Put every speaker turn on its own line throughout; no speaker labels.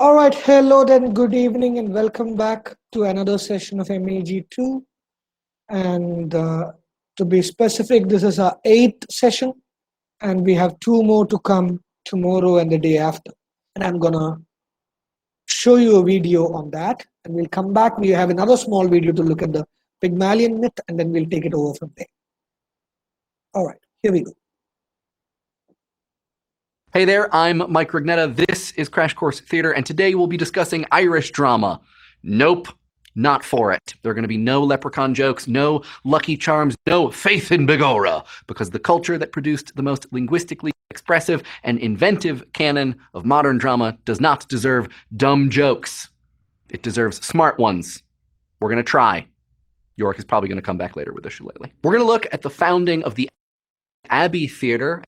All right, hello then, good evening, and welcome back to another session of MEG 2. And to be specific, this is our eighth session, and we have two more to come tomorrow and the day after. And I'm gonna show you a video on that, and we'll come back. We have another small video to look at the Pygmalion myth, and then we'll take it over from there. All right, here we go.
Hey there, I'm Mike Rignetta. This is Crash Course Theater, and today we'll be discussing Irish drama. Nope, not for it. There are going to be no leprechaun jokes, no Lucky Charms, no faith in Begorra, because the culture that produced the most linguistically expressive and inventive canon of modern drama does not deserve dumb jokes. It deserves smart ones. We're going to try. York is probably going to come back later with a shillelagh. We're going to look at the founding of the Abbey Theatre.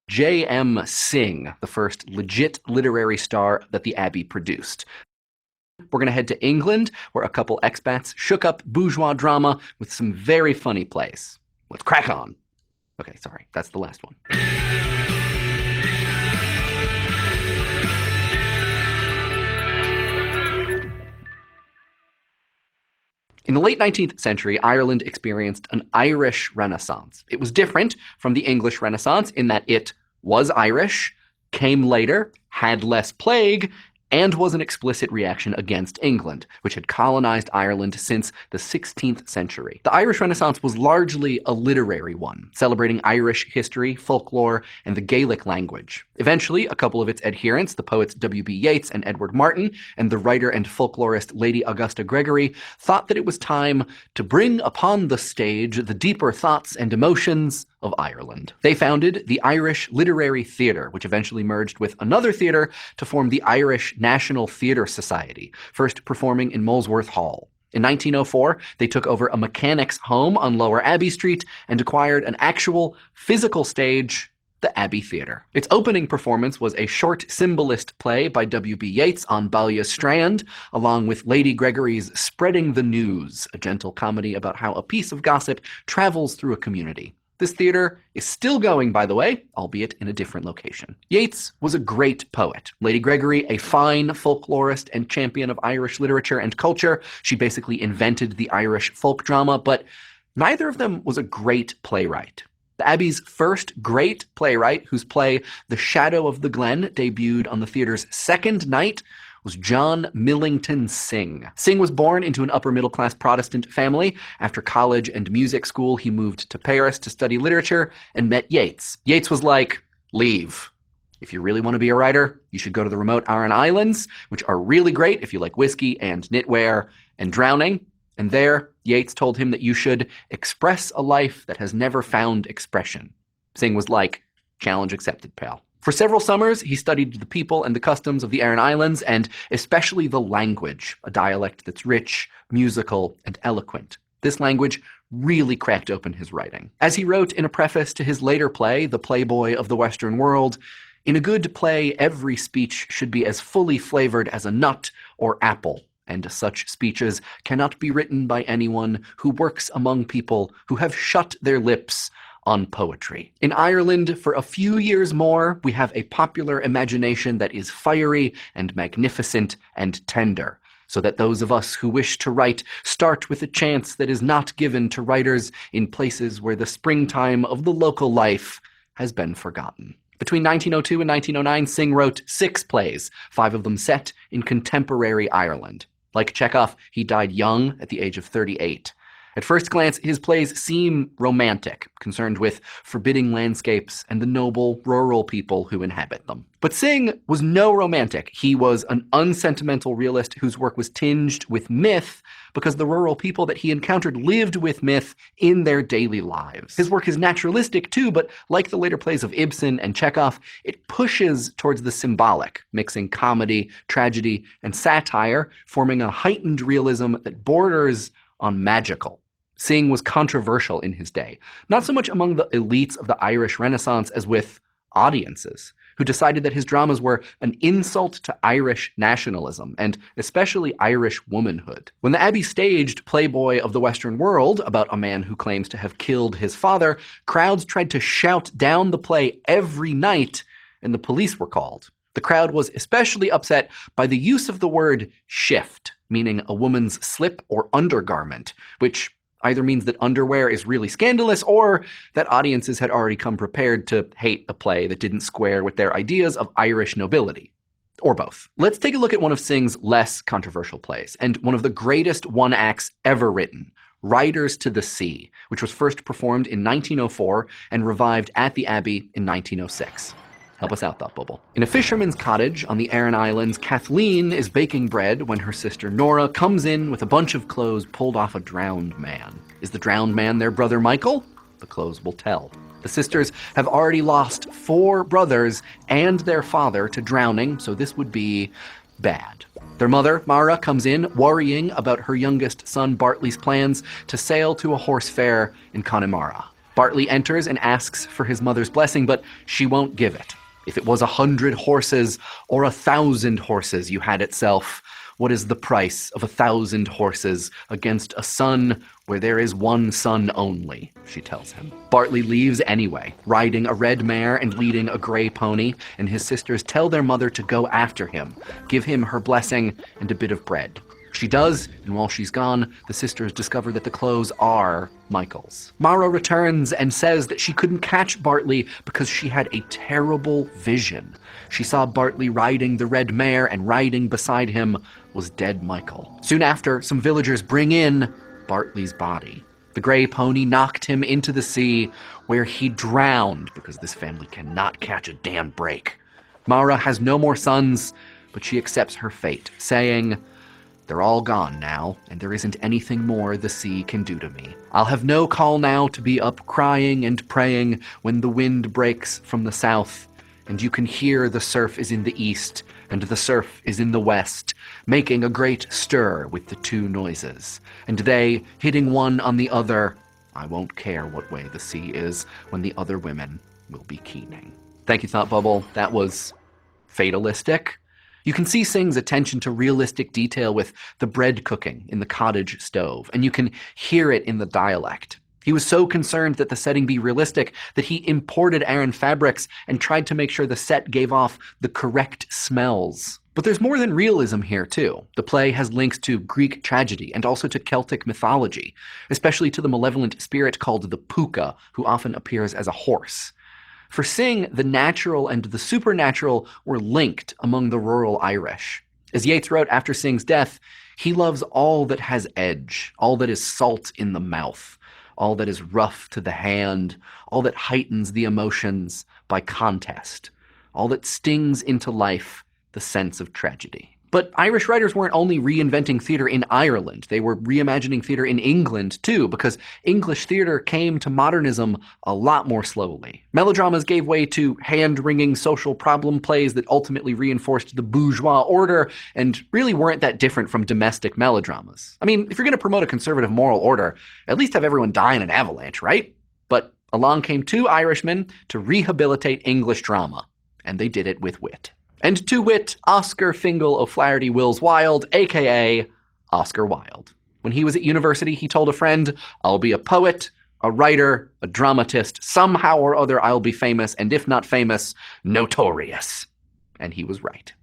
J.M. Synge, the first legit literary star that the Abbey produced. We're going to head to England, where a couple expats shook up bourgeois drama with some very funny plays. Let's crack on. Okay, sorry, that's the last one. In the late 19th century, Ireland experienced an Irish Renaissance. It was different from the English Renaissance in that it was Irish, came later, had less plague, and was an explicit reaction against England, which had colonized Ireland since the 16th century. The Irish Renaissance was largely a literary one, celebrating Irish history, folklore, and the Gaelic language. Eventually, a couple of its adherents, the poets W.B. Yeats and Edward Martyn, and the writer and folklorist Lady Augusta Gregory, thought that it was time to bring upon the stage the deeper thoughts and emotions of Ireland. They founded the Irish Literary Theatre, which eventually merged with another theatre to form the Irish National Theatre Society, first performing in Molesworth Hall. In 1904, they took over a mechanic's home on Lower Abbey Street and acquired an actual physical stage, the Abbey Theatre. Its opening performance was a short symbolist play by W.B. Yeats on Balliol Strand, along with Lady Gregory's Spreading the News, a gentle comedy about how a piece of gossip travels through a community. This theater is still going, by the way, albeit in a different location. Yeats was a great poet. Lady Gregory, a fine folklorist and champion of Irish literature and culture. She basically invented the Irish folk drama, but neither of them was a great playwright. The Abbey's first great playwright, whose play The Shadow of the Glen debuted on the theater's second night, was John Millington Synge. Synge was born into an upper-middle-class Protestant family. After college and music school, he moved to Paris to study literature and met Yeats. Yeats was like, leave. If you really want to be a writer, you should go to the remote Aran Islands, which are really great if you like whiskey and knitwear and drowning. And there, Yeats told him that you should express a life that has never found expression. Synge was like, challenge accepted, pal. For several summers, he studied the people and the customs of the Aran Islands, and especially the language, a dialect that's rich, musical, and eloquent. This language really cracked open his writing. As he wrote in a preface to his later play, The Playboy of the Western World, in a good play, every speech should be as fully flavored as a nut or apple, and such speeches cannot be written by anyone who works among people who have shut their lips on poetry. In Ireland, for a few years more, we have a popular imagination that is fiery and magnificent and tender, so that those of us who wish to write start with a chance that is not given to writers in places where the springtime of the local life has been forgotten. Between 1902 and 1909, Synge wrote 6 plays, 5 of them set in contemporary Ireland. Like Chekhov, he died young at the age of 38. At first glance, his plays seem romantic, concerned with forbidding landscapes and the noble rural people who inhabit them. But Synge was no romantic. He was an unsentimental realist whose work was tinged with myth because the rural people that he encountered lived with myth in their daily lives. His work is naturalistic too, but like the later plays of Ibsen and Chekhov, it pushes towards the symbolic, mixing comedy, tragedy, and satire, forming a heightened realism that borders on magical. Synge was controversial in his day, not so much among the elites of the Irish Renaissance as with audiences, who decided that his dramas were an insult to Irish nationalism, and especially Irish womanhood. When the Abbey staged Playboy of the Western World, about a man who claims to have killed his father, crowds tried to shout down the play every night, and the police were called. The crowd was especially upset by the use of the word shift, meaning a woman's slip or undergarment, which either means that underwear is really scandalous or that audiences had already come prepared to hate a play that didn't square with their ideas of Irish nobility. Or both. Let's take a look at one of Synge's less controversial plays, and one of the greatest one-acts ever written, Riders to the Sea, which was first performed in 1904 and revived at the Abbey in 1906. Help us out, Thought Bubble. In a fisherman's cottage on the Aran Islands, Kathleen is baking bread when her sister Nora comes in with a bunch of clothes pulled off a drowned man. Is the drowned man their brother Michael? The clothes will tell. The sisters have already lost 4 brothers and their father to drowning, so this would be bad. Their mother, Mara, comes in worrying about her youngest son Bartley's plans to sail to a horse fair in Connemara. Bartley enters and asks for his mother's blessing, but she won't give it. If it was 100 horses or 1,000 horses you had itself, what is the price of 1,000 horses against a son where there is one son only, she tells him. Bartley leaves anyway, riding a red mare and leading a gray pony, and his sisters tell their mother to go after him, give him her blessing and a bit of bread. She does, and while she's gone, the sisters discover that the clothes are Michael's. Mara returns and says that she couldn't catch Bartley because she had a terrible vision. She saw Bartley riding the red mare, and riding beside him was dead Michael. Soon after, some villagers bring in Bartley's body. The gray pony knocked him into the sea, where he drowned because this family cannot catch a damn break. Mara has no more sons, but she accepts her fate, saying, "They're all gone now, and there isn't anything more the sea can do to me. I'll have no call now to be up crying and praying when the wind breaks from the south, and you can hear the surf is in the east, and the surf is in the west, making a great stir with the 2 noises. And they, hitting one on the other, I won't care what way the sea is when the other women will be keening." Thank you, Thought Bubble. That was fatalistic. You can see Synge's attention to realistic detail with the bread cooking in the cottage stove, and you can hear it in the dialect. He was so concerned that the setting be realistic that he imported Aran fabrics and tried to make sure the set gave off the correct smells. But there's more than realism here, too. The play has links to Greek tragedy and also to Celtic mythology, especially to the malevolent spirit called the Puka, who often appears as a horse. For Synge, the natural and the supernatural were linked among the rural Irish. As Yeats wrote after Synge's death, he loves all that has edge, all that is salt in the mouth, all that is rough to the hand, all that heightens the emotions by contest, all that stings into life the sense of tragedy. But Irish writers weren't only reinventing theater in Ireland, they were reimagining theater in England too, because English theater came to modernism a lot more slowly. Melodramas gave way to hand-wringing social problem plays that ultimately reinforced the bourgeois order and really weren't that different from domestic melodramas. I mean, if you're going to promote a conservative moral order, at least have everyone die in an avalanche, right? But along came 2 Irishmen to rehabilitate English drama, and they did it with wit. And to wit, Oscar Fingal O'Flaherty Wills Wilde, aka Oscar Wilde. When he was at university, he told a friend, "I'll be a poet, a writer, a dramatist. Somehow or other I'll be famous, and if not famous, notorious." And he was right.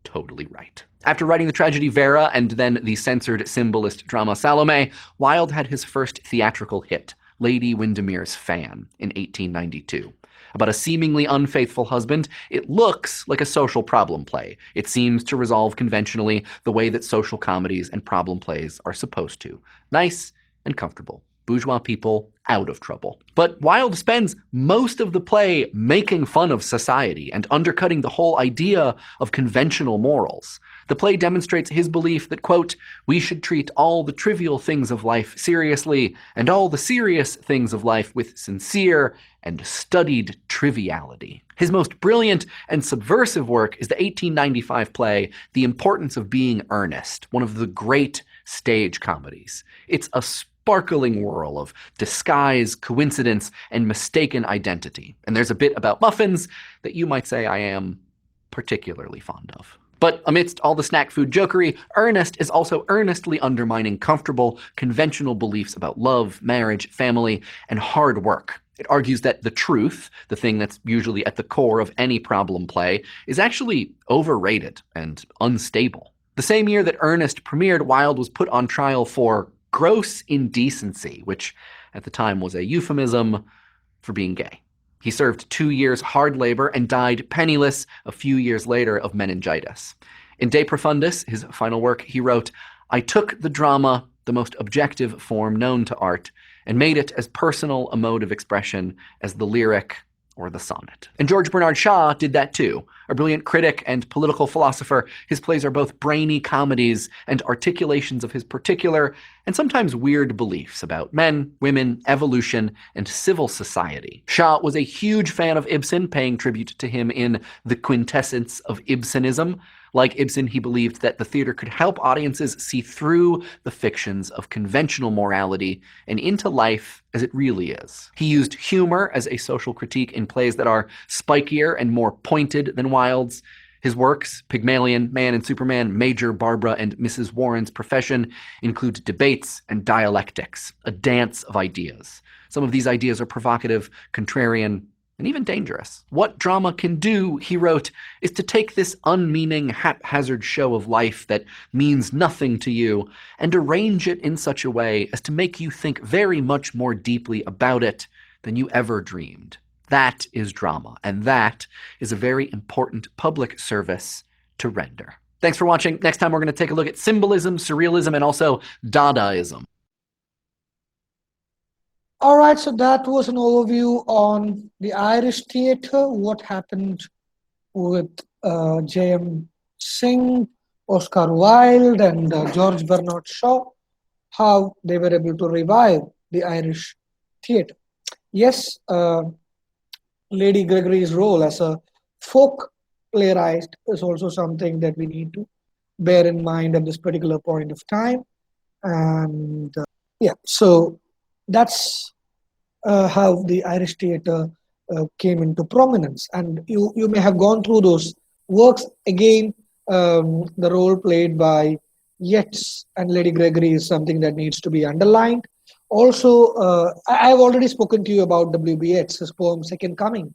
Totally right. After writing the tragedy Vera and then the censored symbolist drama Salome, Wilde had his first theatrical hit, Lady Windermere's Fan, in 1892. About a seemingly unfaithful husband, it looks like a social problem play. It seems to resolve conventionally the way that social comedies and problem plays are supposed to. Nice and comfortable. Bourgeois people out of trouble. But Wilde spends most of the play making fun of society and undercutting the whole idea of conventional morals. The play demonstrates his belief that, quote, "we should treat all the trivial things of life seriously and all the serious things of life with sincere and studied triviality." His most brilliant and subversive work is the 1895 play The Importance of Being Earnest, one of the great stage comedies. It's a sparkling whirl of disguise, coincidence, and mistaken identity. And there's a bit about muffins that you might say I am particularly fond of. But amidst all the snack food jokery, Ernest is also earnestly undermining comfortable, conventional beliefs about love, marriage, family, and hard work. It argues that the truth, the thing that's usually at the core of any problem play, is actually overrated and unstable. The same year that Ernest premiered, Wilde was put on trial for gross indecency, which at the time was a euphemism for being gay. He served 2 years hard labor and died penniless a few years later of meningitis. In De Profundis, his final work, he wrote, "I took the drama, the most objective form known to art, and made it as personal a mode of expression as the lyric or the sonnet." And George Bernard Shaw did that too. A brilliant critic and political philosopher, his plays are both brainy comedies and articulations of his particular and sometimes weird beliefs about men, women, evolution, and civil society. Shaw was a huge fan of Ibsen, paying tribute to him in The Quintessence of Ibsenism. Like Ibsen, he believed that the theater could help audiences see through the fictions of conventional morality and into life as it really is. He used humor as a social critique in plays that are spikier and more pointed than Wilde's. His works, Pygmalion, Man and Superman, Major, Barbara, and Mrs. Warren's Profession, include debates and dialectics, a dance of ideas. Some of these ideas are provocative, contrarian, and even dangerous. What drama can do, he wrote, is to take this unmeaning, haphazard show of life that means nothing to you and arrange it in such a way as to make you think very much more deeply about it than you ever dreamed. That is drama, and that is a very important public service to render. Thanks for watching. Next time we're going to take a look at symbolism, surrealism, and also Dadaism.
All right, so that was an overview on the Irish theatre, what happened with J.M. Singh, Oscar Wilde, and George Bernard Shaw, how they were able to revive the Irish theatre. Yes, Lady Gregory's role as a folk playwright is also something that we need to bear in mind at this particular point of time. And yeah, so that's how the Irish theatre came into prominence. And you may have gone through those works again. The role played by Yeats and Lady Gregory is something that needs to be underlined. Also, I've already spoken to you about W.B. Yeats, his poem Second Coming,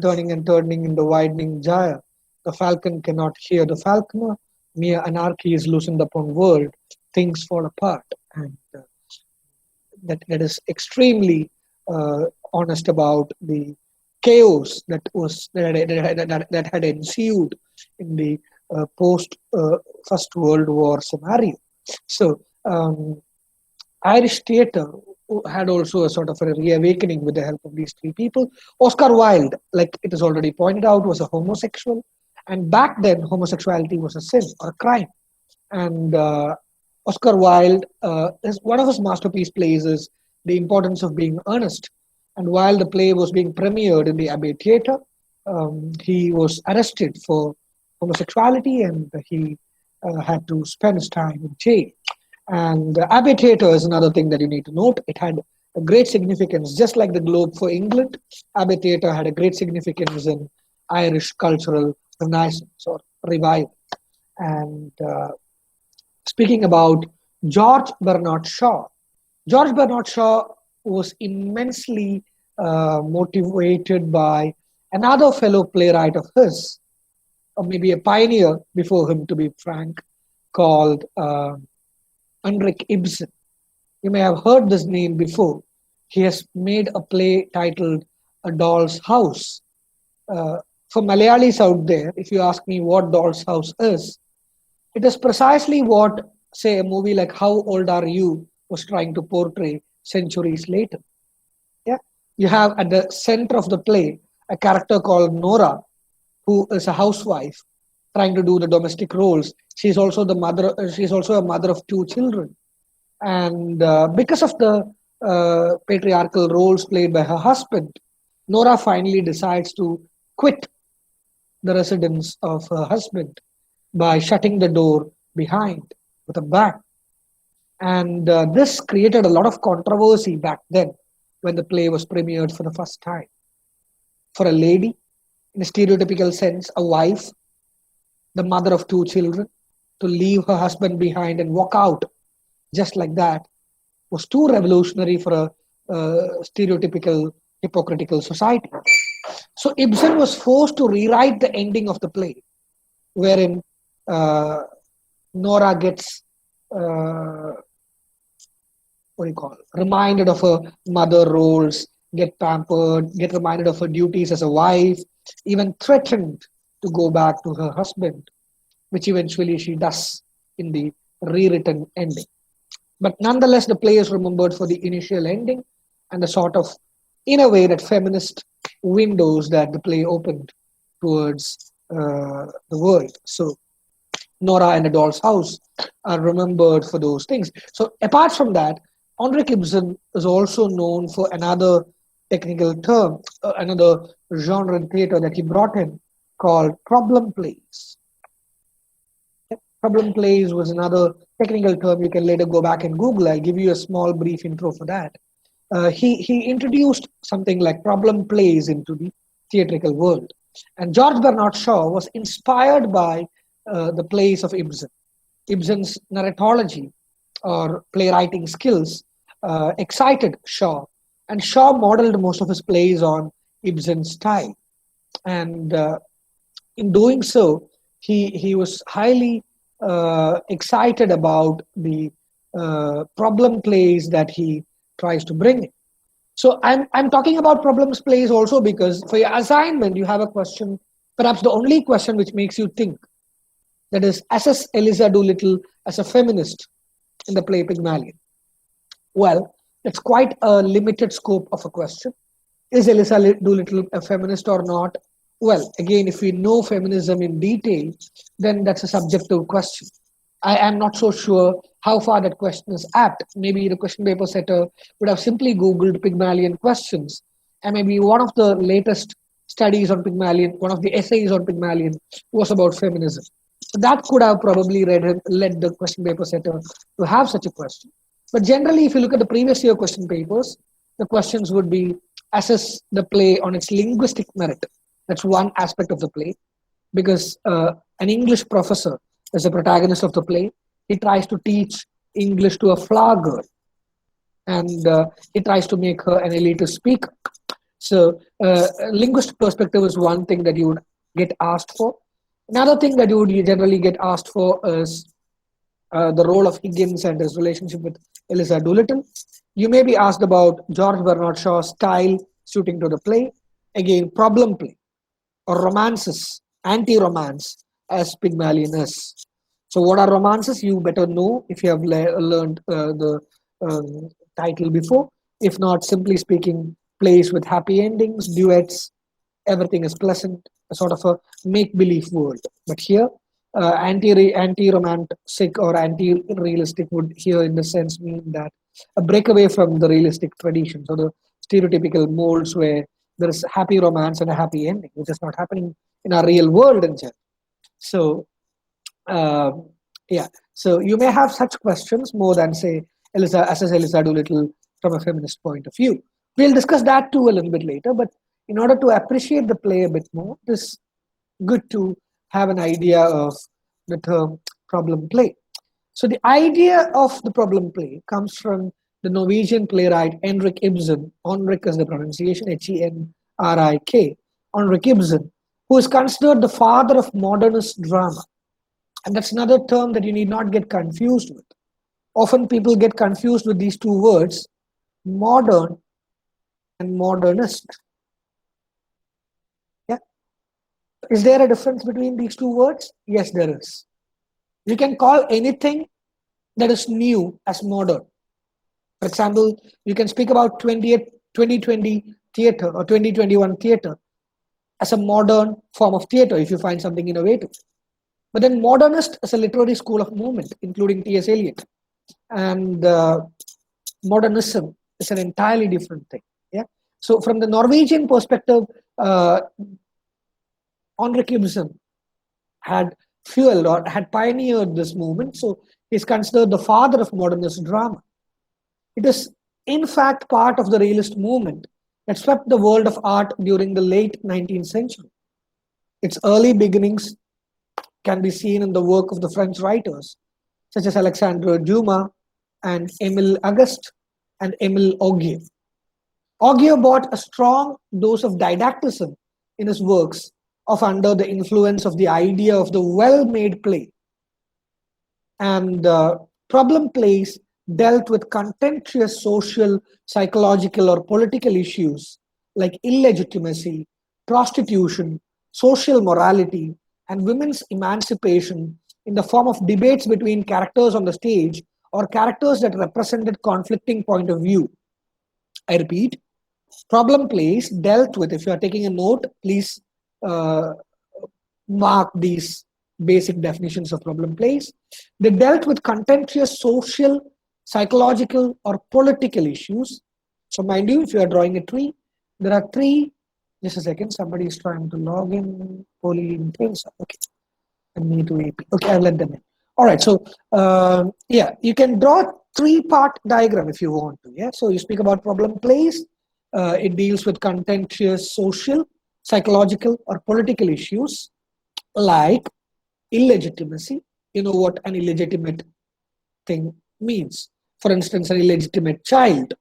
turning and turning in the widening gyre. The falcon cannot hear the falconer. Mere anarchy is loosened upon world. Things fall apart. And that is extremely honest about the chaos that had ensued in the post First World War scenario. So Irish theatre had also a sort of a reawakening with the help of these three people. Oscar Wilde, like it is already pointed out, was a homosexual, and back then homosexuality was a sin or a crime. And Oscar Wilde, one of his masterpiece plays is The Importance of Being Earnest. And while the play was being premiered in the Abbey Theatre, he was arrested for homosexuality, and he had to spend his time in jail. And the Abbey Theatre is another thing that you need to note. It had a great significance, just like the Globe for England. Abbey Theatre had a great significance in Irish cultural renaissance or revival. And speaking about George Bernard Shaw, George Bernard Shaw was immensely motivated by another fellow playwright of his, or maybe a pioneer before him, to be frank, called Henrik Ibsen. You may have heard this name before. He has made a play titled A Doll's House. For Malayalis out there, if you ask me what Doll's House is, it is precisely what, say, a movie like How Old Are You was trying to portray centuries later. Yeah, you have at the center of the play a character called Nora, who is a housewife trying to do the domestic roles. She's also the mother. She's also a mother of two children, and because of the patriarchal roles played by her husband, Nora finally decides to quit the residence of her husband by shutting the door behind with a bang. And this created a lot of controversy back then when the play was premiered for the first time. For a lady, in a stereotypical sense, a wife, the mother of two children, to leave her husband behind and walk out just like that was too revolutionary for a stereotypical hypocritical society. So Ibsen was forced to rewrite the ending of the play, wherein uh, Nora gets what do you call it, reminded of her mother roles, get pampered, get reminded of her duties as a wife, even threatened to go back to her husband, which eventually she does in the rewritten ending. But nonetheless, the play is remembered for the initial ending and the sort of, in a way, that feminist windows that the play opened towards the world. So Nora and a Doll's House are remembered for those things. So apart from that, Henrik Ibsen is also known for another technical term, another genre in theatre that he brought in called problem plays. Problem plays was another technical term you can later go back and Google. I'll give you a small brief intro for that. He introduced something like problem plays into the theatrical world. And George Bernard Shaw was inspired by the plays of Ibsen. Ibsen's narratology or playwriting skills excited Shaw, and Shaw modeled most of his plays on Ibsen's style. And in doing so, he was highly excited about the problem plays that he tries to bring in. So I'm talking about problems plays also because for your assignment you have a question, perhaps the only question which makes you think, that is, assess Eliza Doolittle as a feminist in the play Pygmalion. Well, it's quite a limited scope of a question. Is Eliza Doolittle a feminist or not? Well, again, if we know feminism in detail, then that's a subjective question. I am not so sure how far that question is apt. Maybe the question paper setter would have simply Googled Pygmalion questions, and maybe one of the latest studies on Pygmalion, one of the essays on Pygmalion was about feminism. So that could have probably led the question paper setter to have such a question. But generally, if you look at the previous year question papers, the questions would be assess the play on its linguistic merit. That's one aspect of the play, because an English professor is the protagonist of the play. He tries to teach English to a flower girl, and he tries to make her an elitist speaker. So, linguistic perspective is one thing that you would get asked for. Another thing that you would generally get asked for is the role of Higgins and his relationship with Eliza Doolittle. You may be asked about George Bernard Shaw's style suiting to the play. Again, problem play or romances, anti-romance, as Pygmalion is. So, what are romances? You better know if you have learned the title before. If not, simply speaking, plays with happy endings, duets, everything is pleasant, a sort of a make-believe world. But here, anti-romantic or anti-realistic would here, in the sense, mean that a breakaway from the realistic traditions or the stereotypical molds where there is happy romance and a happy ending, which is not happening in our real world in general. So, uh, yeah. So you may have such questions more than say assess Eliza Doolittle from a feminist point of view. We'll discuss that too a little bit later. But in order to appreciate the play a bit more, it is good to have an idea of the term problem play. So the idea of the problem play comes from the Norwegian playwright Henrik Ibsen. Henrik is the pronunciation, Henrik. Henrik Ibsen, who is considered the father of modernist drama. And that's another term that you need not get confused with. Often people get confused with these two words, modern and modernist. Yeah. Is there a difference between these two words? Yes, there is. You can call anything that is new as modern. For example, you can speak about 2020 theater or 2021 theater as a modern form of theater if you find something innovative. But then modernist is a literary school of movement, including T.S. Eliot. And modernism is an entirely different thing. Yeah. So from the Norwegian perspective, Henrik Ibsen had fueled or had pioneered this movement. So he's considered the father of modernist drama. It is, in fact, part of the realist movement that swept the world of art during the late 19th century. Its early beginnings can be seen in the work of the French writers such as Alexandre Dumas and Émile Auguste and Émile Augier. Augier brought a strong dose of didacticism in his works of under the influence of the idea of the well-made play. And problem plays dealt with contentious social, psychological, or political issues like illegitimacy, prostitution, social morality, and women's emancipation in the form of debates between characters on the stage or characters that represented conflicting point of view. I repeat, problem plays dealt with, if you are taking a note, please uh, mark these basic definitions of problem plays. They dealt with contentious social, psychological, or political issues. So, mind you, if you are drawing a tree, there are three. Just a second, somebody is trying to log in. Polling things. Okay, and me to AP. Okay, I'll let them in. All right, so yeah, you can draw a three-part diagram if you want to. Yeah, so you speak about problem plays. It deals with contentious social, psychological, or political issues like illegitimacy. You know what an illegitimate thing means. For instance, an illegitimate child.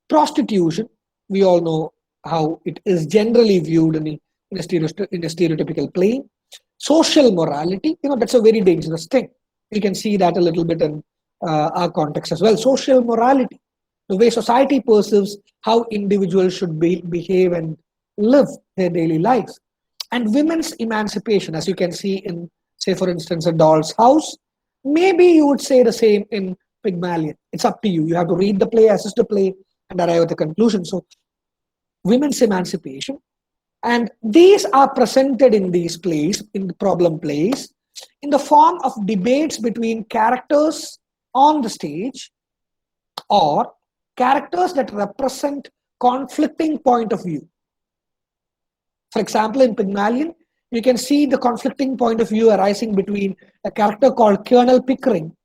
Prostitution, we all know how it is generally viewed in a stereotypical plane. Social morality, that's a very dangerous thing. You can see that a little bit in our context as well. Social morality, the way society perceives how individuals should behave and live their daily lives. And women's emancipation, as you can see in, say, for instance, A Doll's House. Maybe you would say the same in Pygmalion. It's up to you. You have to read the play, assess the play, and arrive at the conclusion. So, women's emancipation. And these are presented in these plays, in the problem plays, in the form of debates between characters on the stage or characters that represent conflicting point of view. For example, in Pygmalion, you can see the conflicting point of view arising between a character called Colonel Pickering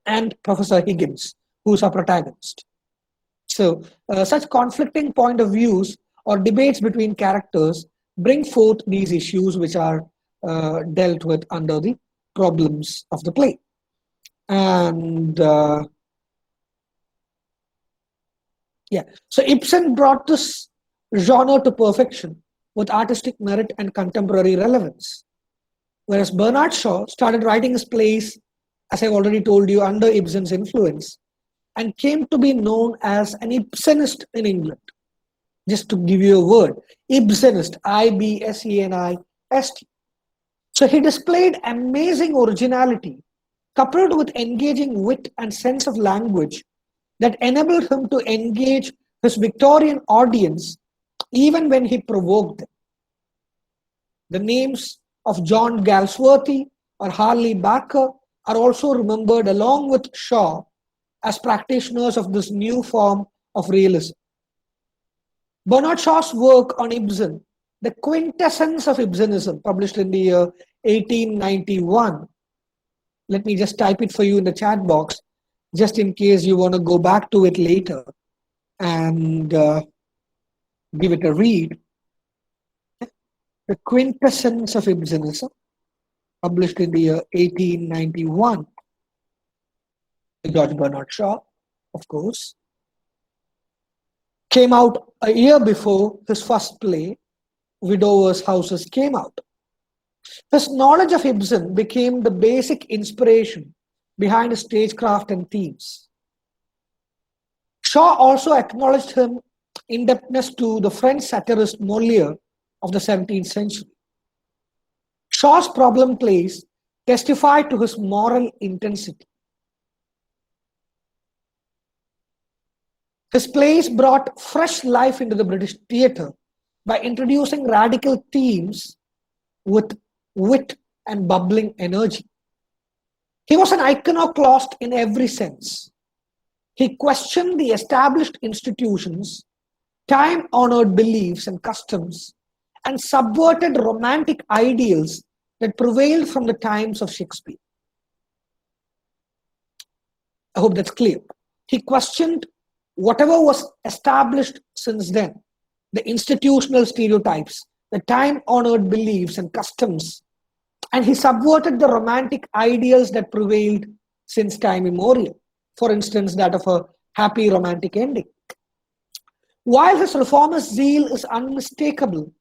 and Professor Higgins, who's our protagonist. So, such conflicting point of views or debates between characters bring forth these issues which are dealt with under the problems of the play. And yeah, so Ibsen brought this genre to perfection with artistic merit and contemporary relevance. Whereas Bernard Shaw started writing his plays, as I've already told you, under Ibsen's influence and came to be known as an Ibsenist in England. Just to give you a word, Ibsenist, Ibsenist. So he displayed amazing originality coupled with engaging wit and sense of language that enabled him to engage his Victorian audience even when he provoked them. The names of John Galsworthy or Harley Baker are also remembered along with Shaw as practitioners of this new form of realism. Bernard Shaw's work on Ibsen, The Quintessence of Ibsenism, published in the year 1891. Let me just type it for you in the chat box, just in case you want to go back to it later and give it a read. The Quintessence of Ibsenism, published in the year 1891. George Bernard Shaw, of course. Came out a year before his first play, Widowers' Houses, came out. His knowledge of Ibsen became the basic inspiration behind his stagecraft and themes. Shaw also acknowledged him indebtedness to the French satirist Molière of the 17th century. Shaw's problem plays testify to his moral intensity. His plays brought fresh life into the British theatre by introducing radical themes with wit and bubbling energy. He was an iconoclast in every sense. He questioned the established institutions, time-honored beliefs and customs, and subverted romantic ideals that prevailed from the times of Shakespeare. I hope that's clear. He questioned whatever was established since then, the institutional stereotypes, the time-honored beliefs and customs, and he subverted the romantic ideals that prevailed since time immemorial. For instance, that of a happy romantic ending. While his reformist zeal is unmistakable,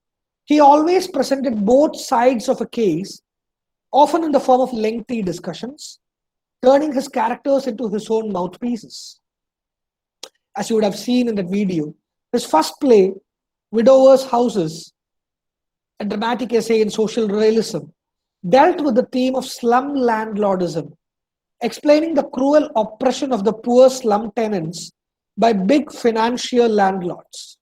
he always presented both sides of a case, often in the form of lengthy discussions, turning his characters into his own mouthpieces. As you would have seen in that video, his first play, Widowers' Houses, a dramatic essay in social realism, dealt with the theme of slum landlordism, explaining the cruel oppression of the poor slum tenants by big financial landlords.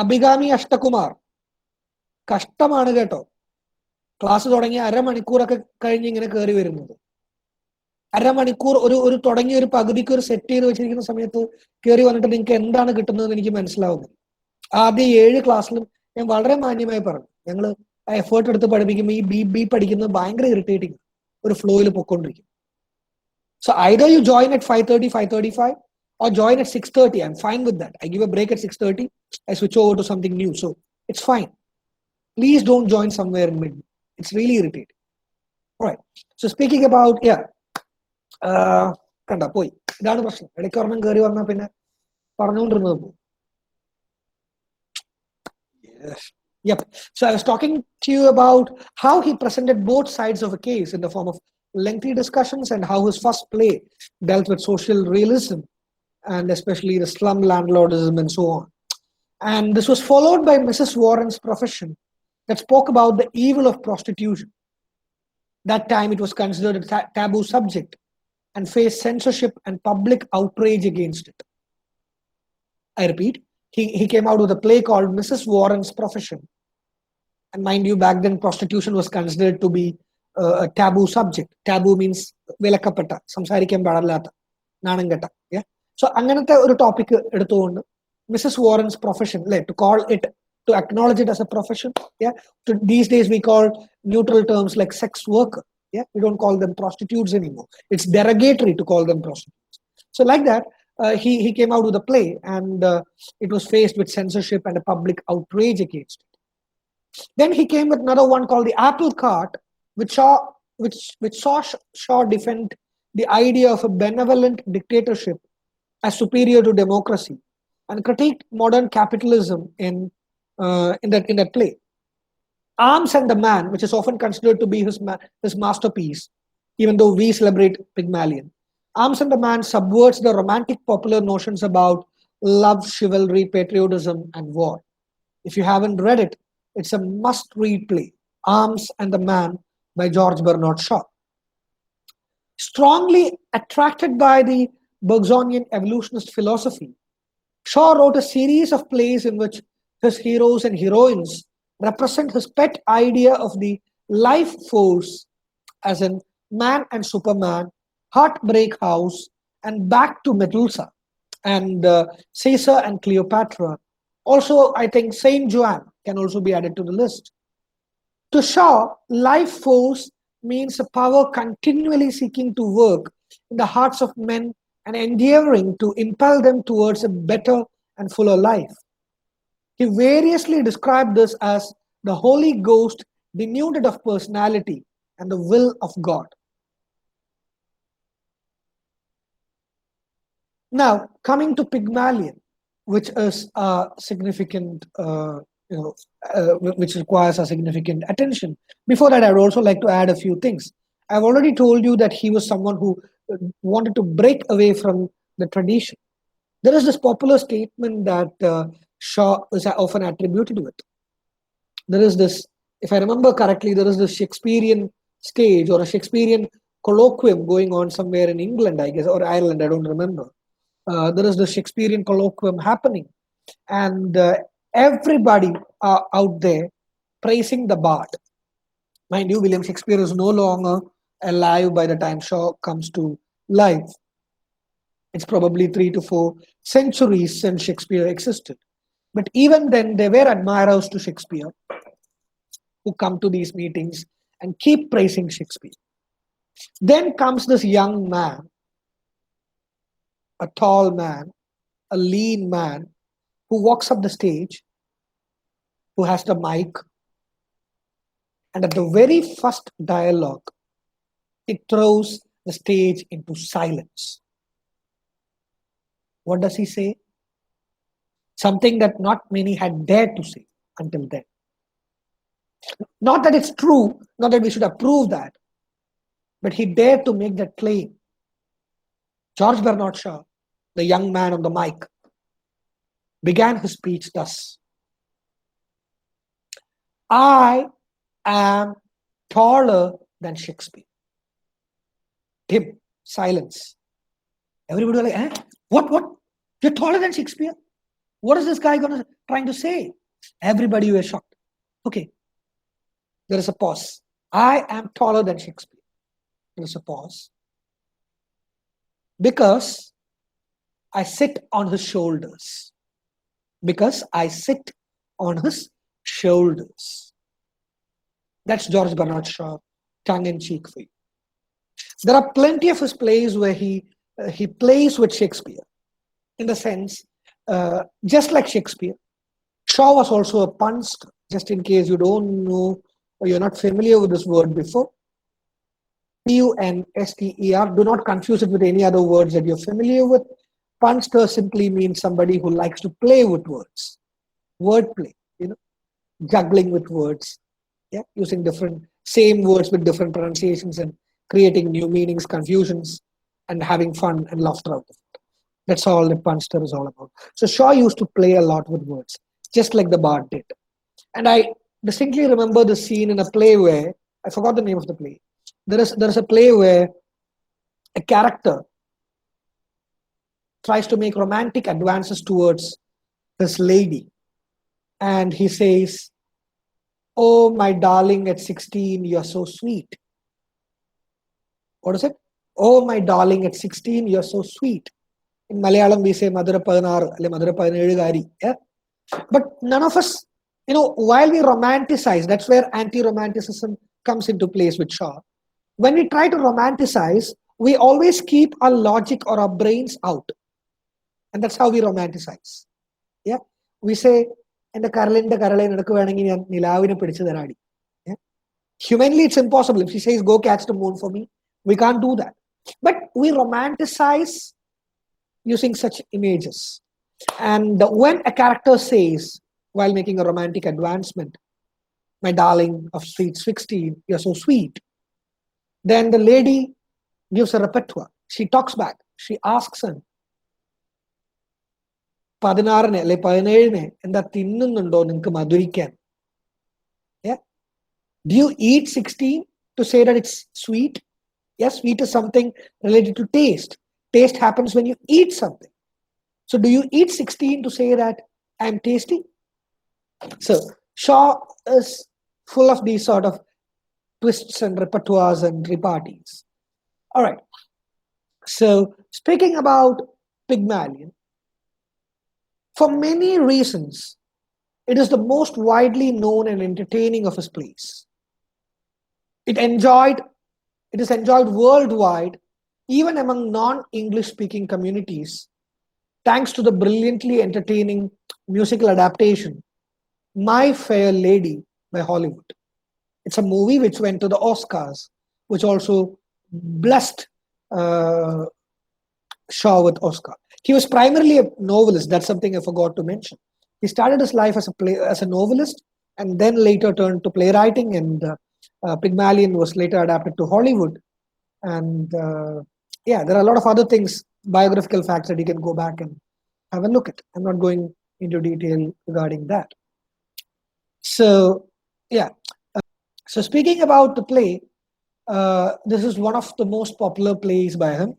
Abhigami Ashtakumar, കഷ്ടമാണ് കേട്ടോ. Class തുടങ്ങി അരമണിക്കൂറൊക്കെ കഴിഞ്ഞ് ഇങ്ങനെ കയറി വരുന്നത്. അരമണിക്കൂർ ഒരു തുടങ്ങിയ ഒരു പകുതിക്ക് ഒരു സെറ്റ് ചെയ്ത് വെച്ചിരിക്കുന്ന സമയത്ത് കയറി വന്നിട്ട് നിങ്ങൾക്ക് എന്താണ് കിട്ടുന്നതെന്ന് എനിക്ക് മനസ്സിലാവുന്നത്. ആദ്യ 7 ക്ലാസ്സിലും ഞാൻ വളരെ മാന്യമായി പറഞ്ഞു, ഞങ്ങൾ എഫേർട്ട് എടുത്ത് പഠിപ്പിക്കുമ്പോൾ ഈ ബി പഠിക്കുന്നത് ഭയങ്കര ഇറിറ്റേറ്റിംഗ്, ഒരു ഫ്ലോയിൽ പൊക്കോണ്ടിരിക്കും. So either you join at 5:30, 5:35 or join at 6:30. I'm fine with that. I give a break at 6:30. I switch over to something new. So it's fine. Please don't join somewhere in mid. It's really irritating. All right. So speaking about, കണ്ട പോയി, ഇതാണ് പ്രശ്നം. ഇടയ്ക്ക് ഒരെണ്ണം കയറി വന്നാൽ പിന്നെ പറഞ്ഞുകൊണ്ടിരുന്നത് പോകും. Yep. So I was talking to you about how he presented both sides of a case in the form of lengthy discussions and how his first play dealt with social realism and especially the slum landlordism and so on. And this was followed by Mrs. Warren's Profession that spoke about the evil of prostitution. That time it was considered a taboo subject and faced censorship and public outrage against it. I repeat, he came out with a play called Mrs. Warren's Profession. And mind you, back then prostitution was considered to be a taboo subject. Taboo means velakapetta, samsarikkan paadillatta, naanangetta. Yeah. So anganathe oru topic eduthukondu Mrs. Warren's Profession, to call it, to acknowledge it as a profession. Yeah. So these days we call neutral terms like sex worker. Yeah. We don't call them prostitutes anymore. It's derogatory to call them prostitutes. So like that, he came out with a play, and it was faced with censorship and a public outrage against it. Then he came with another one called The Apple Cart, which saw Shaw defend the idea of a benevolent dictatorship as superior to democracy, and critiqued modern capitalism in that play. Arms and the Man, which is often considered to be his masterpiece, even though we celebrate Pygmalion. Arms and the Man subverts the romantic popular notions about love, chivalry, patriotism, and war. If you haven't read it, it's a must-read play, Arms and the Man by George Bernard Shaw. Strongly attracted by the Bergsonian evolutionist philosophy, Shaw wrote a series of plays in which his heroes and heroines represent his pet idea of the life force, as in Man and Superman, Heartbreak House, and Back to Medusa, and Caesar and Cleopatra. Also, I think Saint Joan can also be added to the list. To Shaw, life force means a power continually seeking to work in the hearts of men and endeavoring to impel them towards a better and fuller life. He variously described this as the Holy Ghost denuded of personality and the will of God. Now, coming to Pygmalion, which is a significant, which requires a significant attention. Before that, I would also like to add a few things. I've already told you that he was someone who wanted to break away from the tradition. There is this popular statement that Shaw is often attributed with. There is this, if I remember correctly, there is this Shakespearean stage or a Shakespearean colloquium going on somewhere in England, I guess, or Ireland, I don't remember. There is the Shakespearean colloquium happening, and everybody out there praising the bard. Mind you, William Shakespeare is no longer alive by the time Shaw comes to life. It's probably 3 to 4 centuries since Shakespeare existed. But even then, there were admirers to Shakespeare who come to these meetings and keep praising Shakespeare. Then comes this young man, a tall man, a lean man, who walks up the stage, who has the mic, and at the very first dialogue, it throws the stage into silence. What does he say? Something that not many had dared to say until then. Not that it's true, not that we should approve that, but he dared to make that claim. George Bernard Shaw, the young man on the mic, began his speech thus: I am taller than Shakespeare. Dim, silence. Everybody was like, eh? What? You're taller than Shakespeare? What is this guy trying to say? Everybody was shocked. Okay, there is a pause. I am taller than Shakespeare. There is a pause. Because I sit on his shoulders. Because I sit on his shoulders. That's George Bernard Shaw, tongue-in-cheek for you. There are plenty of his plays where he plays with Shakespeare. In the sense, just like Shakespeare, Shaw was also a punster. Just in case you don't know or you're not familiar with this word before, punster. Do not confuse it with any other words that you're familiar with. Punster simply means somebody who likes to play with words, wordplay, juggling with words, using different same words with different pronunciations and creating new meanings, confusions, and having fun and laughter out of it. That's all the punster is all about. So Shaw used to play a lot with words, just like the bard did. And I distinctly remember the scene in a play where, I forgot the name of the play. There is a play where a character tries to make romantic advances towards this lady. And he says, oh, my darling, at 16, you're so sweet. What is it? Oh, my darling, at 16, you're so sweet. In Malayalam, we say Madhura Padanar, Madhura Padanezhukari. Yeah? But none of us, while we romanticize, that's where anti-romanticism comes into place with Shaw. When we try to romanticize, we always keep our logic or our brains out. And that's how we romanticize. Yeah? We say, humanly, it's impossible. If she says, go catch the moon for me, we can't do that. But we romanticize using such images. And when a character says, while making a romantic advancement, my darling of sweet 16, you're so sweet, then the lady gives a repertoire. She talks back. She asks him, 16 അല്ലെ 17 എന്താ തിന്നുന്നുണ്ടോ നിങ്ങൾക്ക് മധുരിക്കാൻ? Yeah? Do you eat 16 to say that it's sweet? Yes, sweet is something related to taste. Taste happens when you eat something. So do you eat 16 to say that I'm tasty? So Shaw is full of these sort of twists and repertoires and repartees. All right. So speaking about Pygmalion, for many reasons, it is the most widely known and entertaining of his plays. It is enjoyed worldwide, even among non-English speaking communities, thanks to the brilliantly entertaining musical adaptation, My Fair Lady by Hollywood. It's a movie which went to the Oscars, which also blessed Shaw with Oscar. He was primarily a novelist. That's something I forgot to mention. He started his life as a novelist and then later turned to playwriting, and Pygmalion was later adapted to Hollywood. And there are a lot of other things, biographical facts that you can go back and have a look at. I'm not going into detail regarding that. So, so speaking about the play, this is one of the most popular plays by him.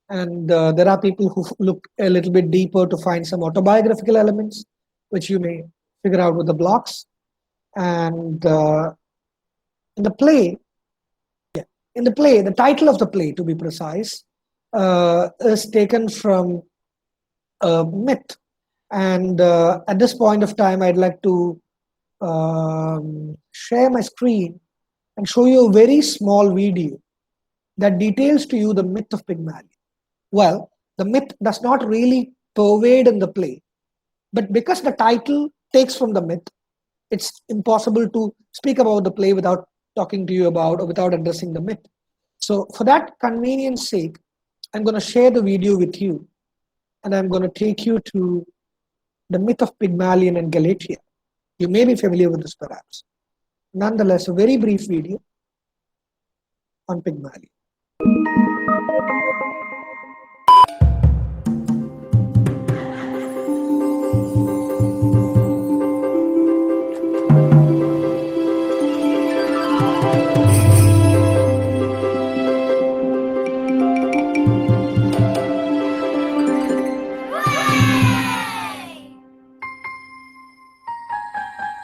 And there are people who look a little bit deeper to find some autobiographical elements, which you may figure out with the blocks. And in the play, the title of the play, to be precise, is taken from a myth. And at this point of time, I'd like to share my screen and show you a very small video that details to you the myth of Pygmalion. Well, the myth does not really pervade in the play, but because the title takes from the myth, it's impossible to speak about the play without talking to you about or without addressing the myth. So for that convenience sake, I'm going to share the video with you. and I'm going to take you to the myth of Pygmalion and Galatea. You may be familiar with this perhaps. Nonetheless, a very brief video on Pygmalion.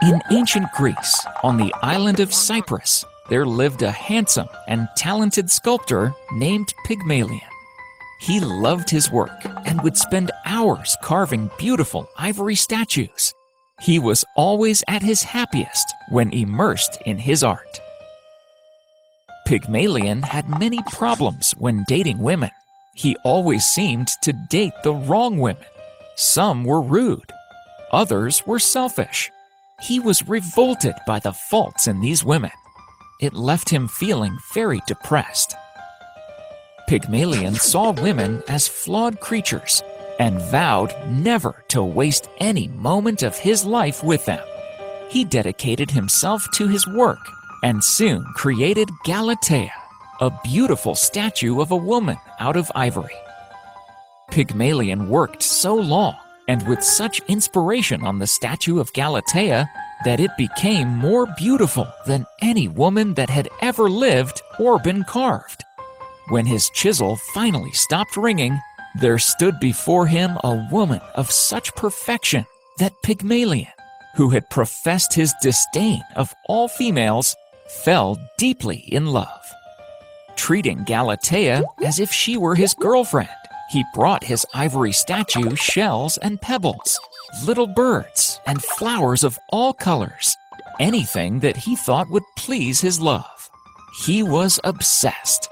In ancient Greece, on the island of Cyprus, there lived a handsome and talented sculptor named Pygmalion. He loved his work and would spend hours carving beautiful ivory statues. He was always at his happiest when immersed in his art. Pygmalion had many problems when dating women. He always seemed to date the wrong women. Some were rude, others were selfish. He was revolted by the faults in these women. It left him feeling very depressed. Pygmalion saw women as flawed creatures and vowed never to waste any moment of his life with them. He dedicated himself to his work and soon created Galatea, a beautiful statue of a woman out of ivory. Pygmalion worked so long and with such inspiration on the statue of Galatea that it became more beautiful than any woman that had ever lived or been carved. When his chisel finally stopped ringing, there stood before him a woman of such perfection that Pygmalion, who had professed his disdain of all females, fell deeply in love. Treating Galatea as if she were his girlfriend, he brought his ivory statue shells and pebbles, little birds and flowers of all colors, anything that he thought would please his love. He was obsessed.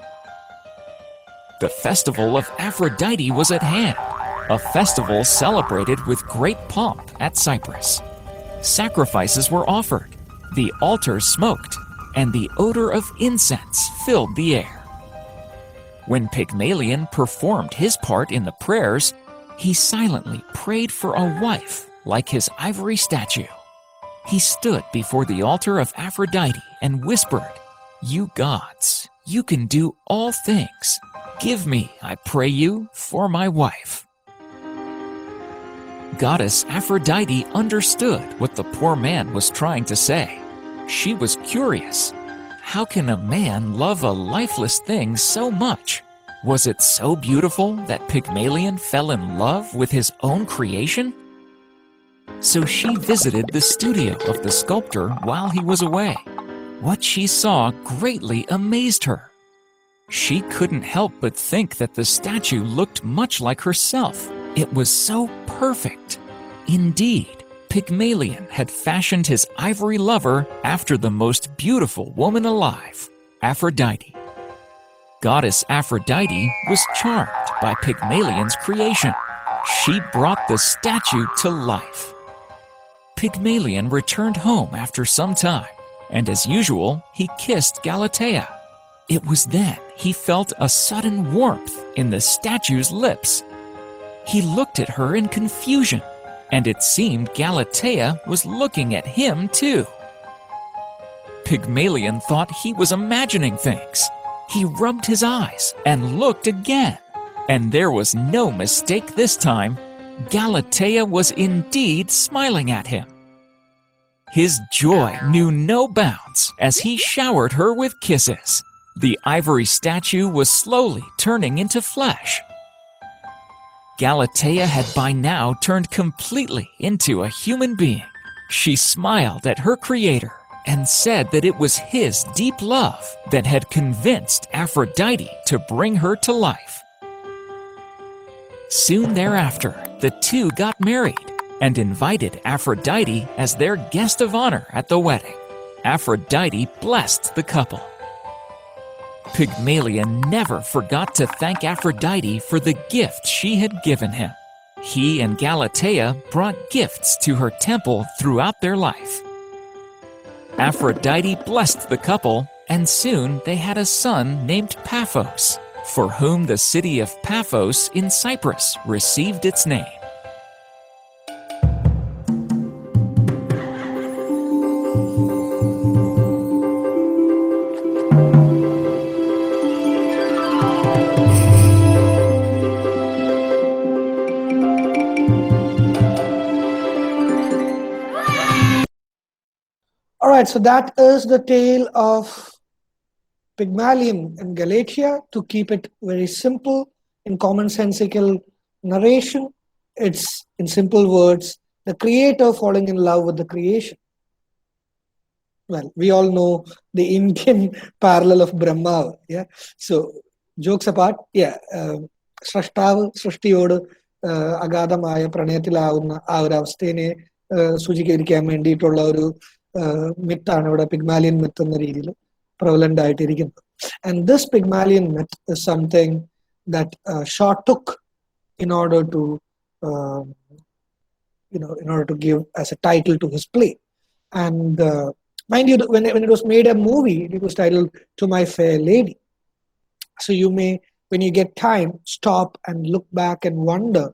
The festival of Aphrodite was at hand, a festival celebrated with great pomp at Cyprus. Sacrifices were offered, the altars smoked, and the odor of incense filled the air. When Pygmalion performed his part in the prayers, he silently prayed for a wife like his ivory statue. He stood before the altar of Aphrodite and whispered, "You gods, you can do all things. Give me, I pray you, for my wife." Goddess Aphrodite understood what the poor man was trying to say. She was curious. How can a man love a lifeless thing so much? Was it so beautiful that Pygmalion fell in love with his own creation? So she visited the studio of the sculptor while he was away. What she saw greatly amazed her. She couldn't help but think that the statue looked much like herself. It was so perfect. Indeed, Pygmalion had fashioned his ivory lover after the most beautiful woman alive, Aphrodite. Goddess Aphrodite was charmed by Pygmalion's creation. She brought the statue to life. Pygmalion returned home after some time, and as usual, he kissed Galatea. It was then he felt a sudden warmth in the statue's lips. He looked at her in confusion, and it seemed Galatea was looking at him too. Pygmalion thought he was imagining things. He rubbed his eyes and looked again, and there was no mistake this time. Galatea was indeed smiling at him. His joy knew no bounds as he showered her with kisses. The ivory statue was slowly turning into flesh. Galatea had by now turned completely into a human being. She smiled at her creator and said that it was his deep love that had convinced Aphrodite to bring her to life. Soon thereafter, the two got married and invited Aphrodite as their guest of honor at the wedding. Aphrodite blessed the couple. Pygmalion never forgot to thank Aphrodite for the gift she had given him. He and Galatea brought gifts to her temple throughout their life. Aphrodite blessed the couple, and soon they had a son named Paphos, for whom the city of Paphos in Cyprus received its name.
All right, so that is the tale of Pygmalion in Galatia. To keep it very simple, in commonsensical narration, it's in simple words the creator falling in love with the creation. Well, we all know the Indian parallel of Brahma. Yeah. So, jokes apart, yeah, സൃഷ്ടാവ് സൃഷ്ടിയോട് അഗാധമായ പ്രണയത്തിലാവുന്ന ആ ഒരു അവസ്ഥയെ സൂചീകരിക്കാൻ വേണ്ടിയിട്ടുള്ള ഒരു മിത്താണ് ഇവിടെ Pygmalion myth എന്ന രീതിയിൽ prevalent ആയിട്ടിരിക്കുന്നത്. And this Pygmalion myth is something that Shaw took in order to in order to give as a title to his play. And mind you, when it was made a movie, it was titled To My Fair Lady. So you may, when you get time, stop and look back and wonder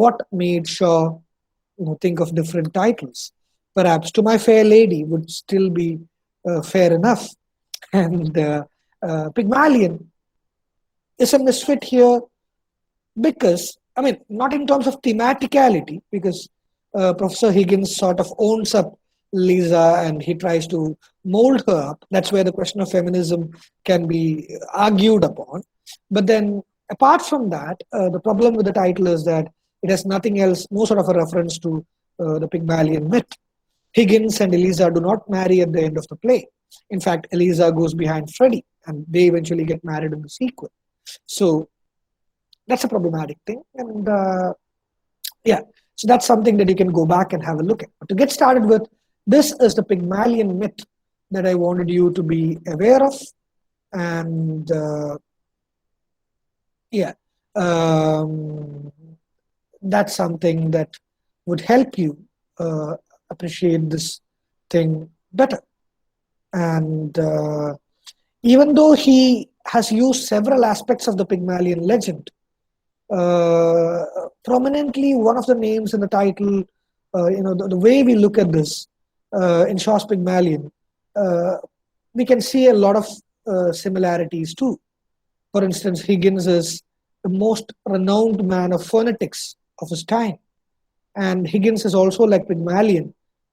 what made Shaw think of different titles. Perhaps To My Fair Lady would still be fair enough. And Pygmalion is a misfit here because, I mean, not in terms of thematicality, because Professor Higgins sort of owns up Lisa and he tries to mold her up. That's where the question of feminism can be argued upon. But then, apart from that, the problem with the title is that it has nothing else, no sort of a reference to the Pygmalion myth. Higgins and Eliza do not marry at the end of the play. In fact, Eliza goes behind Freddie and they eventually get married in the sequel. So that's a problematic thing. And yeah, so that's something that you can go back and have a look at. But to get started with, this is the Pygmalion myth that I wanted you to be aware of. And yeah, that's something that would help you appreciate this thing better. And even though he has used several aspects of the Pygmalion legend, prominently one of the names in the title, the way we look at this in Shaw's Pygmalion, we can see a lot of similarities too. For instance, Higgins is the most renowned man of phonetics of his time. And Higgins is also like Pygmalion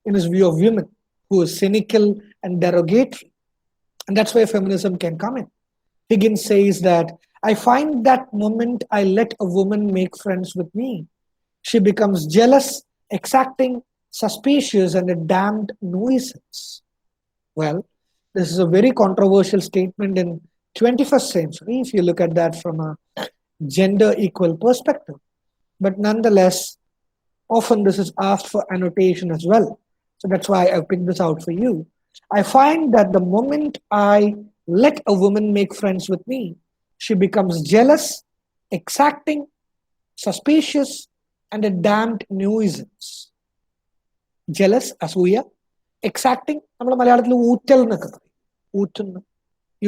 in his view of women, who is cynical and derogatory. And that's where feminism can come in. Higgins says that, I find that moment I let a woman make friends with me, she becomes jealous, exacting, suspicious, and a damned nuisance. Well, this is a very controversial statement in 21st century, if you look at that from a gender equal perspective. But nonetheless, often this is asked for annotation as well. So that's why I've picked this out for you. I find that the moment I let a woman make friends with me, she becomes jealous, exacting, suspicious, and a damned nuisance. Jealous, അസൂയ, exacting, നമ്മൾ മലയാളത്തിൽ ഊറ്റൽ എന്നൊക്കെ പറയും, ഊറ്റുന്ന,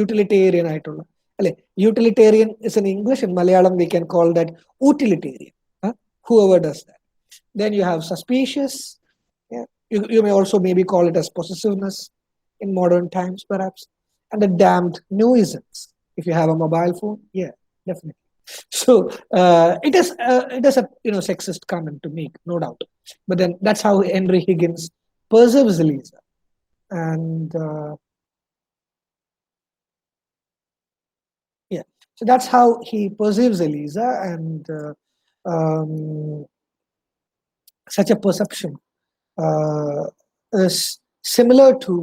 utilitarian ആയിട്ടുള്ള, അല്ലെ, utilitarian is in English, in Malayalam we can call that utilitarian, whoever does that. Then you have suspicious. Yeah. You may also maybe call it as possessiveness in modern times, perhaps. And a damned nuisance. If you have a mobile phone, yeah, definitely. So it is a sexist comment to make, no doubt. But then that's how Henry Higgins perceives Eliza. And yeah, so that's how he perceives Eliza. And such a perception is similar to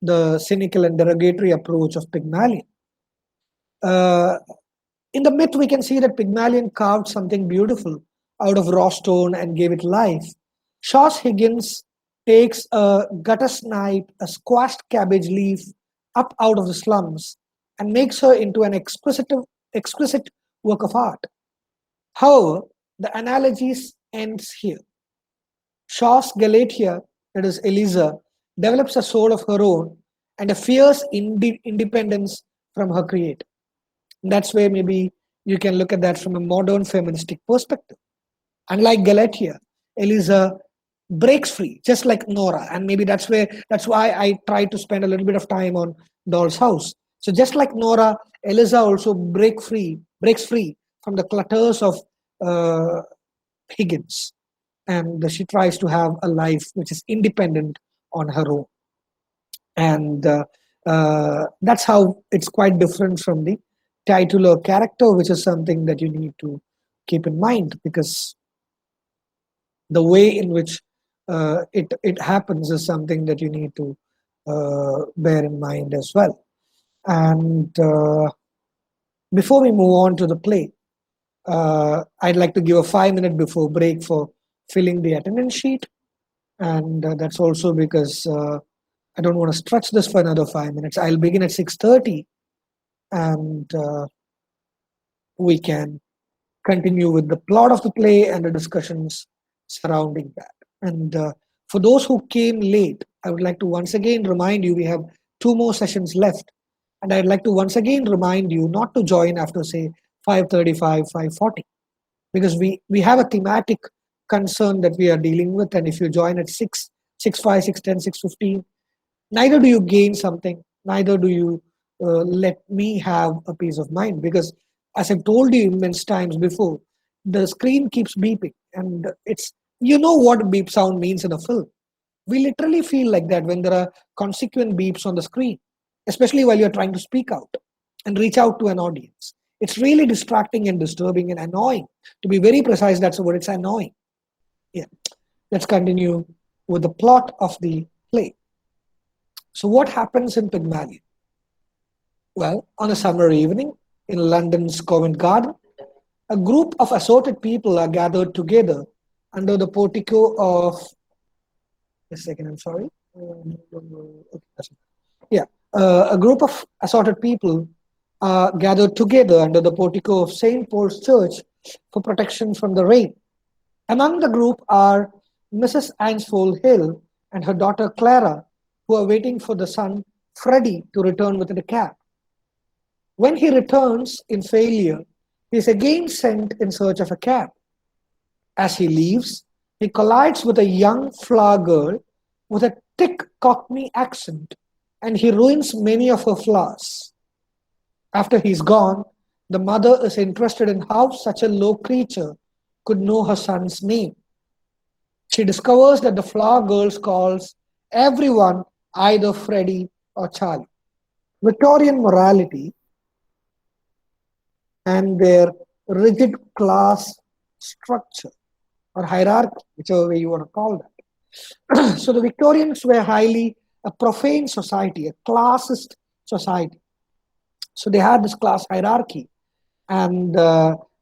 the cynical and derogatory approach of Pygmalion. In the myth, we can see that Pygmalion carved something beautiful out of raw stone and gave it life. Shaw's Higgins takes a gutter snipe, a squashed cabbage leaf, up out of the slums and makes her into an exquisite work of art. However, the analogy ends here. Shaw's Galatia, that is Eliza, develops a soul of her own and a fierce independence from her creator. That's where maybe you can look at that from a modern feministic perspective. Unlike Galatea, Eliza breaks free, just like Nora, and maybe that's why I try to spend a little bit of time on Doll's House. So just like Nora, Eliza also breaks free from the clutters of uh, Higgins, and she tries to have a life which is independent on her own, and that's how it's quite different from the titular character, which is something that you need to keep in mind, because the way in which it happens is something that you need to bear in mind as well. And before we move on to the play, I'd like to give a 5 minute before break for filling the attendance sheet, and that's also because I don't want to stretch this for another 5 minutes. I'll begin at 6:30, and we can continue with the plot of the play and the discussions surrounding that. And for those who came late, I would like to once again remind you we have two more sessions left. And I'd like to once again remind you not to join after, say, 5:35, 5:40, because we have a thematic concern that we are dealing with. And if you join at 6, 6:05, 6:10, 6:15, neither do you gain something, neither do you let me have a peace of mind, because as I've told you immense times before, the screen keeps beeping, and it's, you know what beep sound means in a film. We literally feel like that when there are consequent beeps on the screen, especially while you're trying to speak out and reach out to an audience. It's really distracting and disturbing and annoying. To be very precise, that's the word, it's annoying. Yeah. Let's continue with the plot of the play. So what happens in Pygmalion? Well, on a summer evening in London's Covent Garden, a group of assorted people are gathered together under the portico of. A second, I'm sorry. Yeah, a group of assorted people are gathered together under the portico of St. Paul's Church for protection from the rain. Among the group are Mrs. Ansfold Hill and her daughter Clara, who are waiting for the son Freddie to return with the cab. When he returns in failure, he is again sent in search of a cab. As he leaves, he collides with a young flower girl with a thick Cockney accent, and he ruins many of her flowers. After he's gone, the mother is interested in how such a low creature could know her son's name. She discovers that the flower girl calls everyone either Freddie or Charlie. Victorian morality and their rigid class structure or hierarchy, whichever way you want to call that. So the Victorians were highly a profane society, a classist society. So they had this class hierarchy, and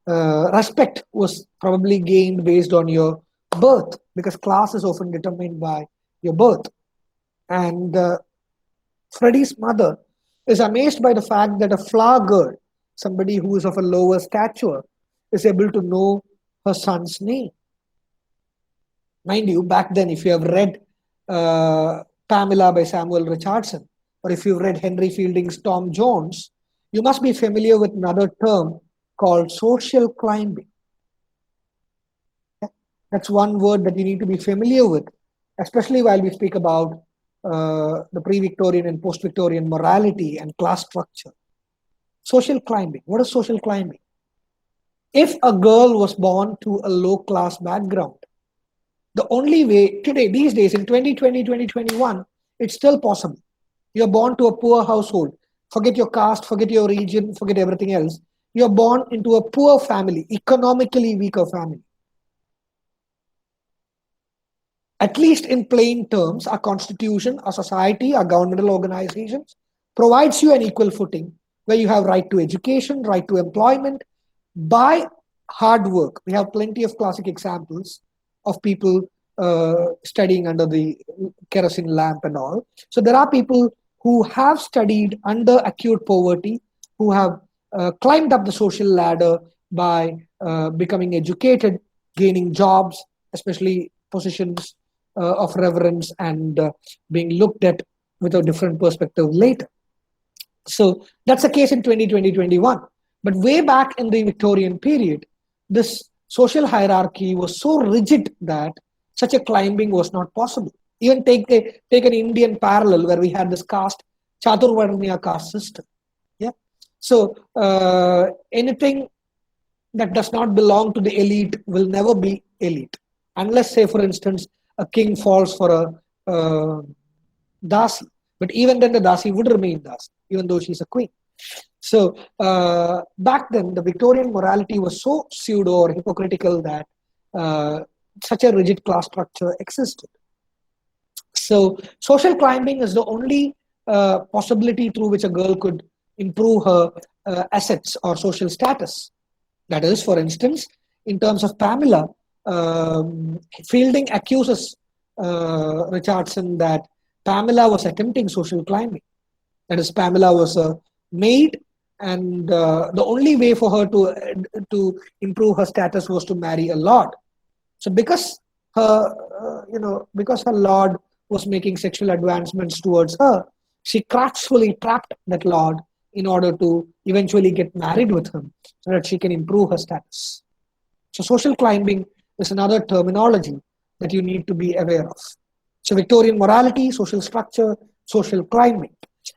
respect was probably gained based on your birth, because class is often determined by your birth. And Freddie's mother is amazed by the fact that a flower girl, somebody who is of a lower stature, is able to know her son's name. Mind you, back then, if you have read Pamela by Samuel Richardson, or if you've read Henry Fielding's Tom Jones, you must be familiar with another term called social climbing. That's one word that you need to be familiar with, especially while we speak about the pre-Victorian and post-Victorian morality and class structure. Social climbing. What is social climbing? If a girl was born to a low-class background, the only way today, these days, in 2020, 2021, it's still possible. You're born to a poor household. Forget your caste, forget your region, forget everything else. You're born into a poor family, economically weaker family. At least in plain terms, our constitution, our society, our governmental organizations provides you an equal footing where you have right to education, right to employment by hard work. We have plenty of classic examples of people studying under the kerosene lamp and all. So there are people who have studied under acute poverty, who have climbed up the social ladder by becoming educated, gaining jobs, especially positions of reverence, and being looked at with a different perspective later. So that's the case in 2020-21. But way back in the Victorian period, this social hierarchy was so rigid that such a climbing was not possible. Even take an Indian parallel where we had this caste, Chaturvarnya caste system. Yeah. So anything that does not belong to the elite will never be elite. Unless, say, for instance, a king falls for a Dasi. But even then, the Dasi would remain Dasi, even though she's a queen. So back then, the Victorian morality was so pseudo or hypocritical that such a rigid class structure existed. So social climbing is the only possibility through which a girl could improve her assets or social status. That is, for instance, in terms of Pamela, Fielding accuses Richardson that Pamela was attempting social climbing. That is, Pamela was a maid, and the only way for her to improve her status was to marry a lord. So, because her lord was making sexual advancements towards her, she craftfully trapped that lord in order to eventually get married with him, so that she can improve her status. So, social climbing is another terminology that you need to be aware of. So, Victorian morality, social structure, social climbing,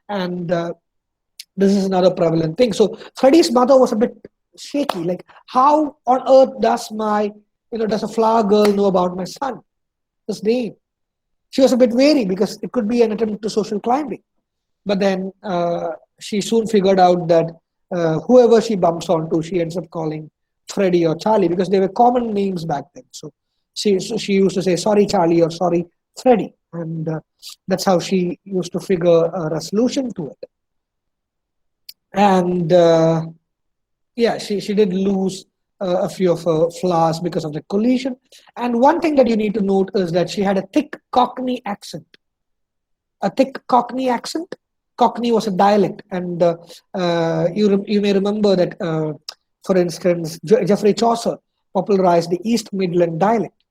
and this is another prevalent thing. So Freddie's mother was a bit shaky. Like, how on earth does a flower girl know about my son, his name? She was a bit wary because it could be an attempt to social climbing. But then she soon figured out that whoever she bumps onto, she ends up calling Freddie or Charlie, because they were common names back then. So she used to say, sorry, Charlie, or sorry, Freddie. And that's how she used to figure a resolution to it. And she did lose a few of her flowers because of the collision. And one thing that you need to note is that she had a thick Cockney accent. A thick Cockney accent. Cockney was a dialect, and you may remember that, for instance, Geoffrey Chaucer popularized the East Midland dialect,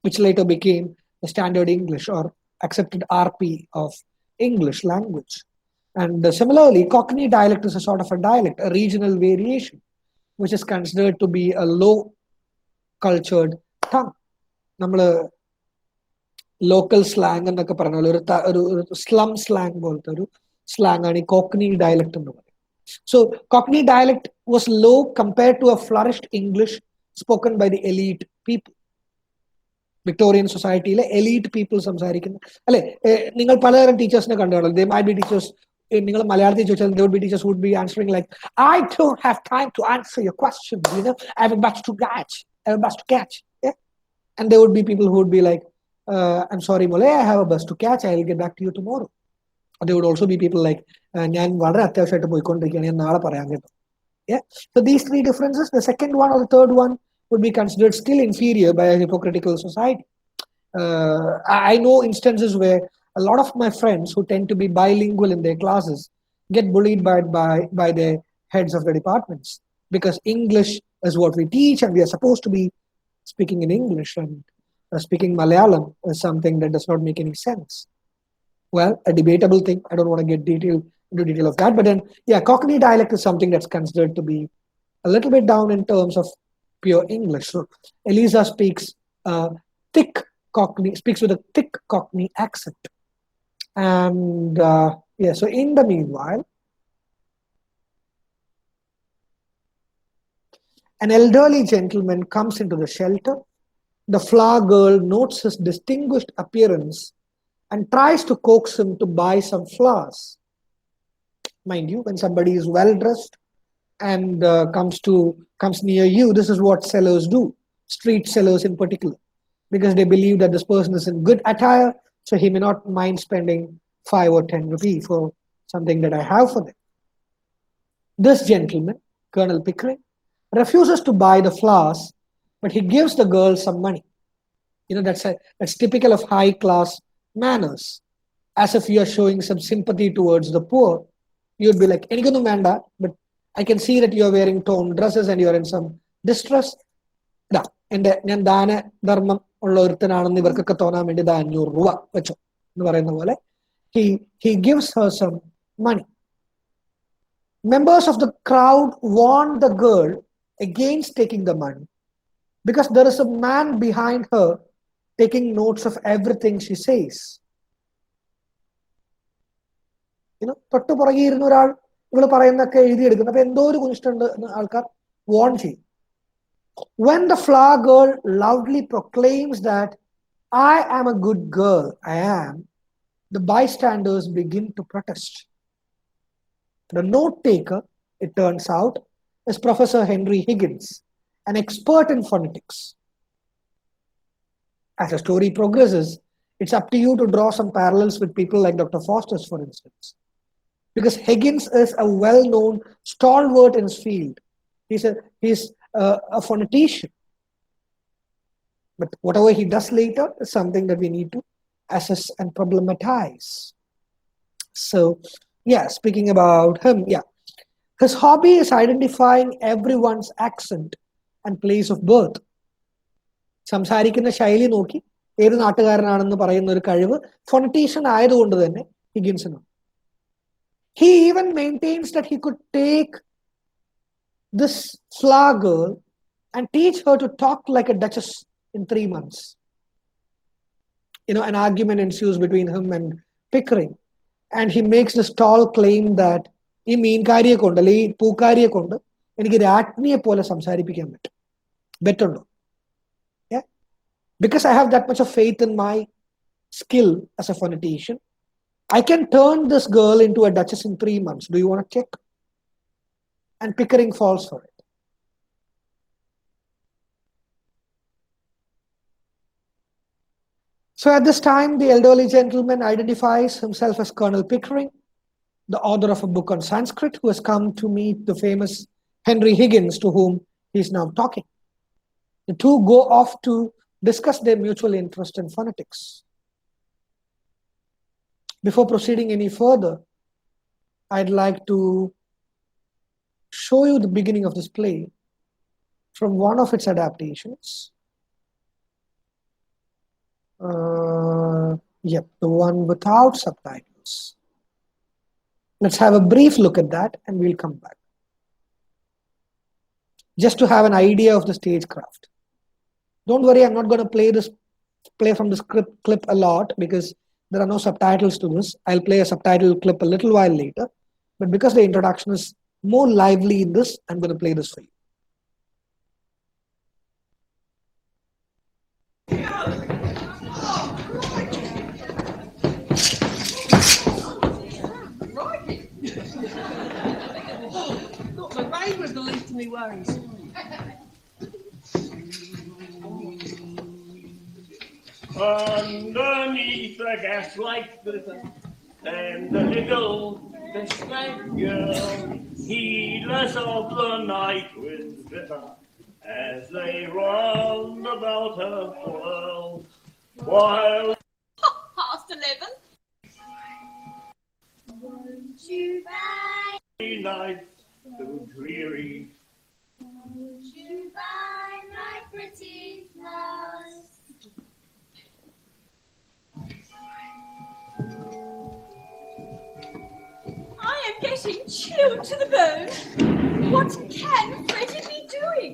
which later became the standard English or accepted RP of English language. And similarly, Cockney dialect is a sort of a dialect, a regional variation, which is considered to be a low cultured tongue. നമ്മൾ local slang എന്നൊക്കെ പറഞ്ഞാൽ ഒരു slum slang പോലത്തെ ഒരു slang ആണ് ഈ Cockney dialect എന്ന് പറയുന്നത്. So Cockney dialect was low compared to a flourished English spoken by the elite people. Victorian സൊസൈറ്റിയിലെ എലീറ്റ് പീപ്പിൾ സംസാരിക്കുന്ന അല്ലെ, നിങ്ങൾ പലതരം ടീച്ചേഴ്സിനെ കണ്ടു കാണും. ദേ മൈറ്റ് ബി ടീച്ചേഴ്സ്, നിങ്ങൾ മലയാളത്തിൽ ചോദിച്ചാൽ there would be teachers who would be answering like, I don't have time to answer your question, I have a bus to catch, yeah? And there would be people who would be like, I'm sorry Mole, I have a bus to catch, I will get back to you tomorrow. Or there would also be people like, ഞാൻ വളരെ അത്യാവശ്യമായിട്ട് പോയിക്കൊണ്ടിരിക്കുകയാണ്, ഞാൻ നാളെ പറയാൻ കേട്ടോ. Yeah. So these three differences, the second one or the third one would be considered still inferior by a hypocritical society. I know instances where a lot of my friends who tend to be bilingual in their classes get bullied by their heads of the departments, because English is what we teach and we are supposed to be speaking in English, and speaking Malayalam is something that does not make any sense. Well, a debatable thing. I don't want to get into detail of that, but then Cockney dialect is something that's considered to be a little bit down in terms of pure English. So Eliza speaks with a thick Cockney accent. And so in the meanwhile, an elderly gentleman comes into the shelter. The flower girl notes his distinguished appearance and tries to coax him to buy some flowers. Mind you, when somebody is well dressed and comes near you, this is what sellers do, street sellers in particular, because they believe that this person is in good attire, so he may not mind spending 5 or 10 rupees for something that I have for them. This gentleman, Colonel Pickering, refuses to buy the flowers, but he gives the girl some money. That's typical of high class manners. As if you are showing some sympathy towards the poor, you'd be like, "Enikkonnu venda, but I can see that you are wearing torn dresses and you are in some distress. ഞാൻ ദാനധർമ്മം ഉള്ള ഒരുത്തനാണെന്ന് ഇവർക്കൊക്കെ തോന്നാൻ വേണ്ടി 500 രൂപ വെച്ചോ" എന്ന് പറയുന്ന പോലെ he gives her some money. Members of the crowd warned the girl against taking the money because there is a man behind her taking notes of everything she says. തൊട്ട് പുറകെ ഇരുന്ന ഒരാൾ ഇവള് പറയുന്നൊക്കെ എഴുതിയെടുക്കുന്നു. അപ്പൊ എന്തോ ഒരു കുനിഷ്ടുണ്ട് എന്ന് ആൾക്കാർ വാൺ ചെയ്യും. When the flower girl loudly proclaims that I am a good girl, I am, the bystanders begin to protest. The note taker, it turns out, is Professor Henry Higgins, an expert in phonetics. As the story progresses, it's up to you to draw some parallels with people like Dr. Foster's, for instance. Because Higgins is a well-known stalwart in his field. He's a phonetician. But whatever he does later is something that we need to assess and problematize. So, yeah, speaking about him, yeah. His hobby is identifying everyone's accent and place of birth. സംസാരിക്കുന്ന ശൈലി നോക്കി ഏത് നാട്ടുകാരനാണെന്ന് പറയുന്ന ഒരു കഴിവ് ഫോണറ്റീഷ്യൻ ആയതുകൊണ്ട് തന്നെ ഹിഗിൻസിനുണ്ട്. He even maintains that he could take this flower girl and teach her to talk like a duchess in 3 months. An argument ensues between him and Pickering, and he makes this tall claim that ഈ മീൻകാരിയെ കൊണ്ട് അല്ലെങ്കിൽ ഈ പൂക്കാരിയെ കൊണ്ട് എനിക്ക് രാജ്ഞിയെ പോലെ സംസാരിപ്പിക്കാൻ പറ്റും. ബെറ്റുണ്ടോ? Because I have that much of faith in my skill as a phonetician, I can turn this girl into a duchess in 3 months. Do you want to check? And Pickering falls for it. So at this time, the elderly gentleman identifies himself as Colonel Pickering, the author of a book on Sanskrit, who has come to meet the famous Henry Higgins, to whom he is now talking. The two go off to discuss their mutual interest in phonetics. Before proceeding any further, I'd like to show you the beginning of this play from one of its adaptations. The one without subtitles. Let's have a brief look at that and we'll come back. Just to have an idea of the stagecraft. Don't worry, I'm not going to play from the clip a lot because there are no subtitles to this. I'll play a subtitle clip a little while later. But because the introduction is more lively in this, I'm going to play this for you.
The rain was the least of me worries.
Underneath the gaslight glitter, and the little fishnet girl, heedless of the night winds bitter, as they run about her world, while
11:30. Won't you buy?
nights so dreary.
Won't you buy my pretty flowers? I am getting chilled to the bone. What can Freddie be doing?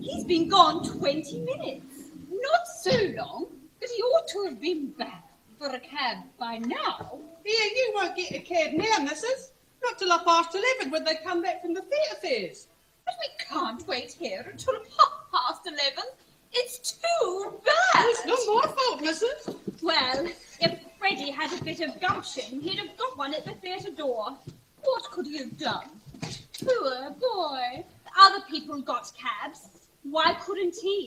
He's been gone 20 minutes.
Not so long, but he ought to have been back for a cab by now.
Here, you won't get a cab now, missus. Not till 11:30 when they come back from the theatre fairs.
But we can't wait here until 11:30. It's too bad.
It's not my fault, missus.
Well, if Freddie had a bit of gumption, he'd have got one at the theatre door.
What could he have done?
Poor boy. Other people got cabs. Why couldn't he?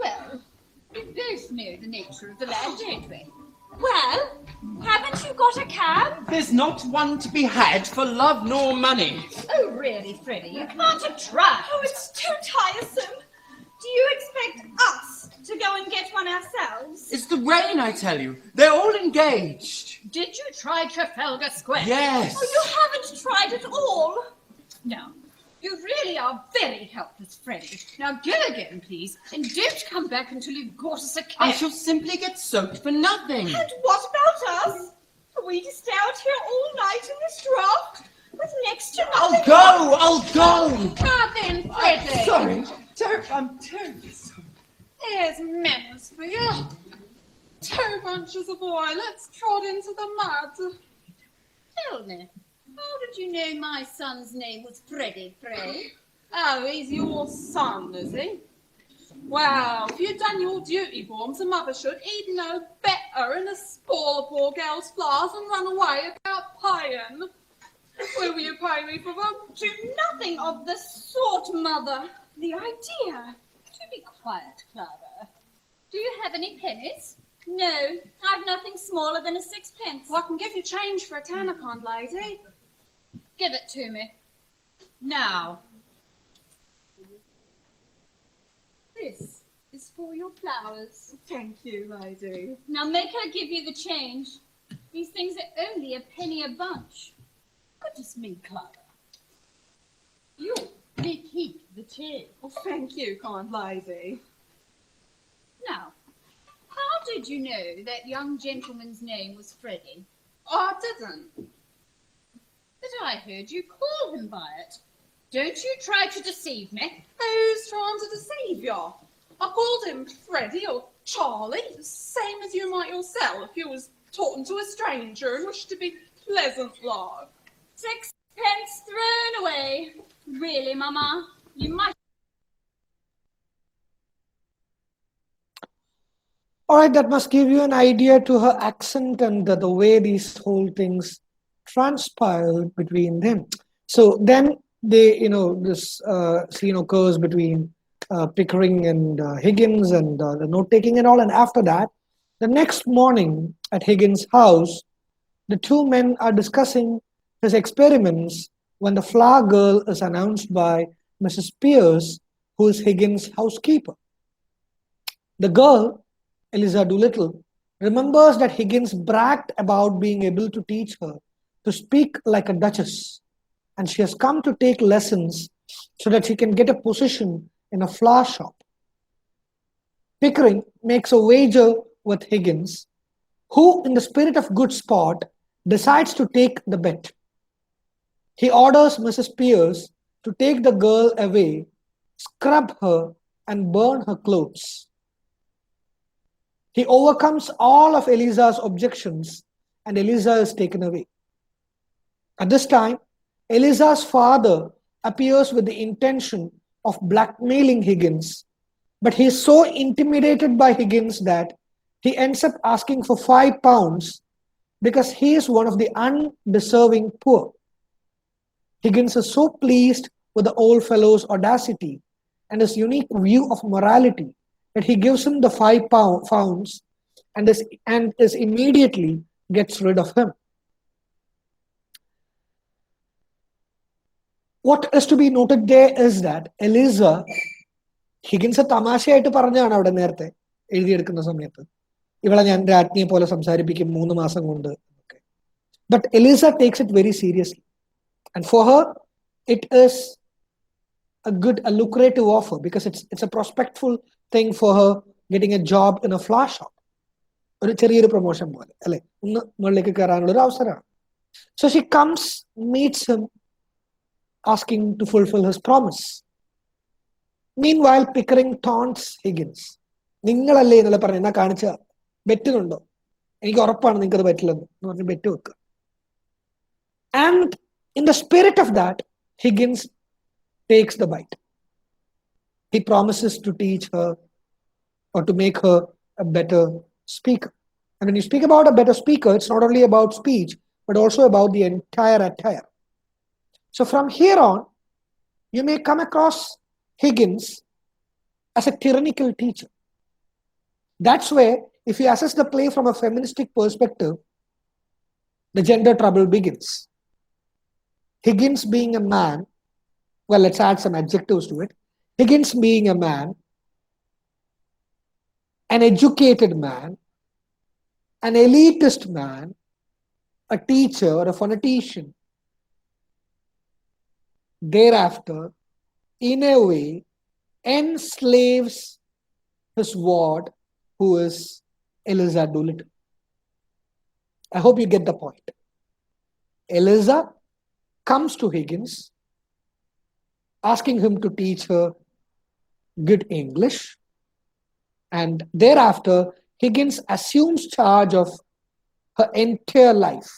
Well, we both know the nature of the lad, don't we?
Well, haven't you got a cab?
There's not one to be had for love nor money.
Oh, really, Freddie, you can't have tried.
Oh, it's too tiresome. Do you expect us to go and get one ourselves?
It's the rain, I tell you. They're all engaged.
Did you try Trafalgar Square?
Yes.
Oh, you haven't tried at all.
No. You really are very helpless, Freddie. Now go again, please, and don't come back until you've got us a cab.
I shall simply get soaked for nothing.
And what about us? Are we to stay out here all night in this draught? With next
go! I'll go!
Now then, Freddie.
Sorry. I'm terribly sorry.
Here's manners for you. 2 bunches of violets trod into the mud.
Tell me, how did you know my son's name was Freddie, pray?
Oh, he's your son, is he? Well, if you'd done your duty for him, some mother should, he'd know better than to spoil a poor girl's flowers and run away without paying. Will you pay me for them?
Do nothing of the sort, mother. The idea. Do be quiet, Clara. Do you have any pennies? No, I've nothing smaller than a sixpence.
Well, I can give you change for a tenner, kind lady.
Give it to me. Now. This is for your flowers.
Thank you, lady.
Now make her give you the change. These things are only a penny a bunch. Goodness me, Clara. You may keep the change.
Well, thank you, kind lady.
Now, how did you know that young gentleman's name was Freddie?
I didn't.
But I heard you call him by it. Don't you try to deceive me.
Who's trying to deceive you? I called him Freddie or Charlie, same as you might yourself if you was talking to a stranger and wished to be pleasant like.
6 pence thrown away. Really, Mama? You might.
All right, that must give you an idea to her accent and the way these whole things transpired between them. So then they, this scene occurs between Pickering and Higgins and the note-taking and all. And after that, the next morning at Higgins' house, the two men are discussing his experiments when the flower girl is announced by Mrs. Pierce, who is Higgins' housekeeper. The girl, Eliza Doolittle, remembers that Higgins bragged about being able to teach her to speak like a duchess, and she has come to take lessons so that she can get a position in a flower shop. Pickering makes a wager with Higgins, who, in the spirit of good sport, decides to take the bet. He orders Mrs. Pierce to take the girl away, scrub her, and burn her clothes. He overcomes all of Eliza's objections, and Eliza is taken away. At this time, Eliza's father appears with the intention of blackmailing Higgins, but he is so intimidated by Higgins that he ends up asking for £5 because he is one of the undeserving poor. Higgins is so pleased with the old fellow's audacity and his unique view of morality that he gives him the £5 and is immediately gets rid of him. What is to be noted there is that Eliza, Higgins തമാശയായിട്ട് പറഞ്ഞാണ് അവിടെ നേരത്തെ എഴുതിയെടുക്കുന്ന സമയത്ത്, ഇവളെ ഞാൻ രാജ്ഞിയെ പോലെ സംസാരിപ്പിക്കും 3 മാസം കൊണ്ട്. But Eliza takes it very seriously. And for her, it is a lucrative offer because it's a prospectful thing for her getting a job in a flower shop. ഒരു ചെറിയൊരു പ്രൊമോഷൻ പോലെ അല്ലെ, ഒന്ന് മുകളിലേക്ക് കയറാനുള്ള ഒരു അവസരമാണ്. So she comes, meets him, asking to fulfill his promise. Meanwhile, Pickering taunts Higgins. നിങ്ങളല്ലേ എന്നല്ല പറഞ്ഞു, എന്നാ കാണിച്ച ബെറ്റുന്നുണ്ടോ, എനിക്ക് ഉറപ്പാണ് നിങ്ങൾക്ക് അത് പറ്റില്ലെന്ന് പറഞ്ഞ് ബെറ്റ് വെക്കുക. And in the spirit of that, Higgins takes the bite. He promises to teach her or to make her a better speaker. And when you speak about a better speaker, it's not only about speech, but also about the entire attire. So from here on, you may come across Higgins as a tyrannical teacher. That's where, if you assess the play from a feministic perspective, the gender trouble begins. Higgins being a man, well, let's add some adjectives to it. Higgins being a man, an educated man, an elitist man, a teacher or a phonetician, thereafter, in a way, enslaves his ward, who is Eliza Doolittle. I hope you get the point. Eliza comes to Higgins asking him to teach her good English. And thereafter, Higgins assumes charge of her entire life,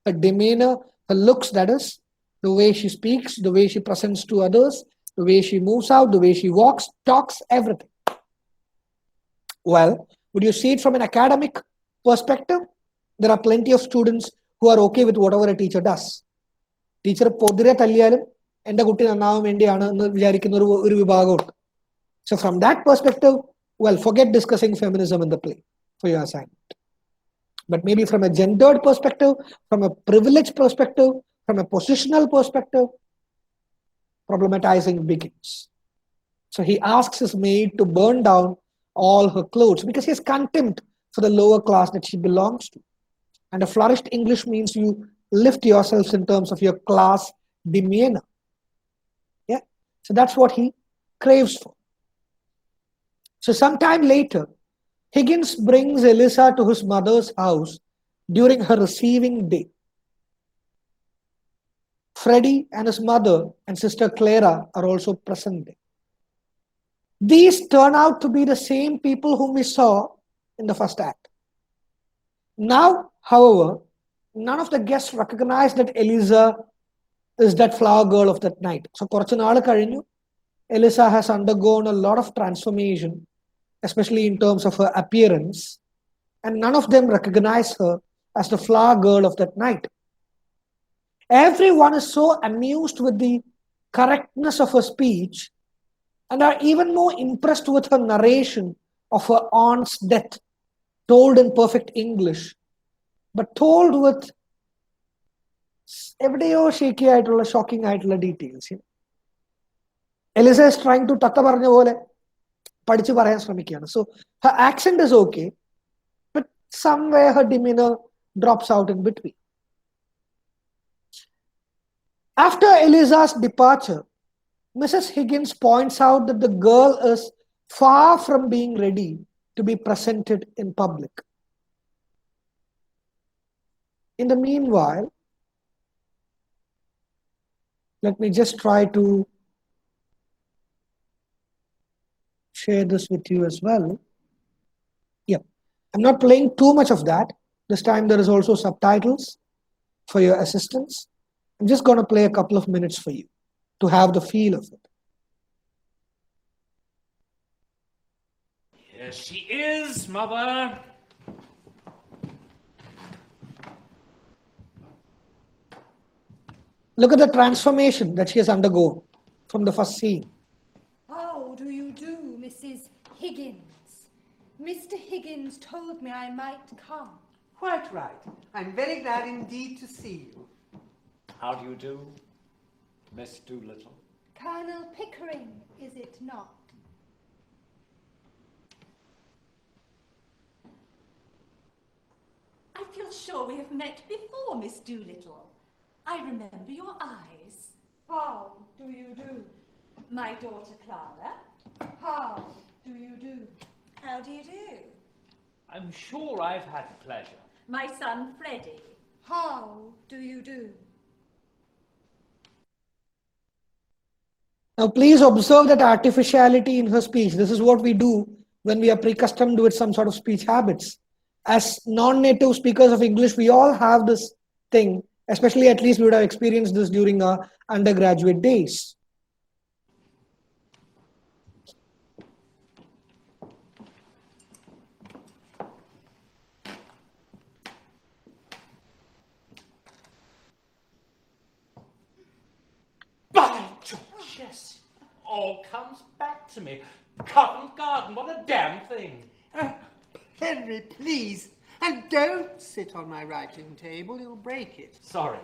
her demeanor, her looks, that is, the way she speaks, the way she presents to others, the way she moves out, the way she walks, talks, everything. Well, would you see it from an academic perspective? There are plenty of students who are okay with whatever a teacher does. Teacher പൊതിരെ തല്ലിയാലും എൻ്റെ കുട്ടി നന്നാവാൻ വേണ്ടിയാണ് എന്ന് വിചാരിക്കുന്ന ഒരു വിഭാഗമുണ്ട്. So from that perspective, well, forget discussing feminism in the play for your assignment. But maybe from a gendered perspective, from a privileged perspective, from a positional perspective, problematizing begins. So he asks his maid to burn down all her clothes because he has contempt for the lower class that she belongs to. And a flourished English means you lift yourselves in terms of your class demeanor. Yeah. So that's what he craves for. So sometime later, Higgins brings Eliza to his mother's house during her receiving day. Freddie and his mother and sister Clara are also present there. These turn out to be the same people whom we saw in the first act. Now, however, none of the guests recognize that Eliza is that flower girl of that night. So, കുറച്ച് നാൾ കഴിഞ്ഞു, Eliza has undergone a lot of transformation, especially in terms of her appearance, and none of them recognize her as the flower girl of that night. Everyone is so amused with the correctness of her speech and are even more impressed with her narration of her aunt's death, told in perfect English, but told with എവിടെയോ shaky ആയിട്ടുള്ള shocking ആയിട്ടുള്ള details. Eliza is trying to തത്ത പറഞ്ഞ പോലെ പഠിച്ചു പറയാൻ ശ്രമിക്കുകയാണ്. So her accent is okay, but somewhere her demeanor drops out in between. After Eliza's departure, Mrs. Higgins points out that the girl is far from being ready to be presented in public. In the meanwhile, let me just try to share this with you as well. Yeah, I'm not playing too much of that. This time there is also subtitles for your assistance. I'm just going to play a couple of minutes for you to have the feel of it.
Here she is, Mother.
Look at the transformation that she has undergone from the first scene.
How do you do, Mrs. Higgins? Mr. Higgins told me I might come.
Quite right. I'm very glad indeed to see you.
How do you do, Miss Doolittle?
Colonel Pickering, is it not?
I feel sure we have met before, Miss Doolittle. I remember your eyes.
How do you do?
My daughter Clara.
How do you do?
How do you do?
I'm sure I've had the pleasure.
My son Freddie.
How do you do?
Now, please observe that artificiality in her speech. This is what we do when we are pre-customed with some sort of speech habits. As non-native speakers of English, we all have this thing, especially at least we would have experienced this during our undergraduate days.
By George, yes. All comes back to me. Covent Garden, what a damn thing.
Henry, please. And don't sit on my writing table, you'll break it.
Sorry.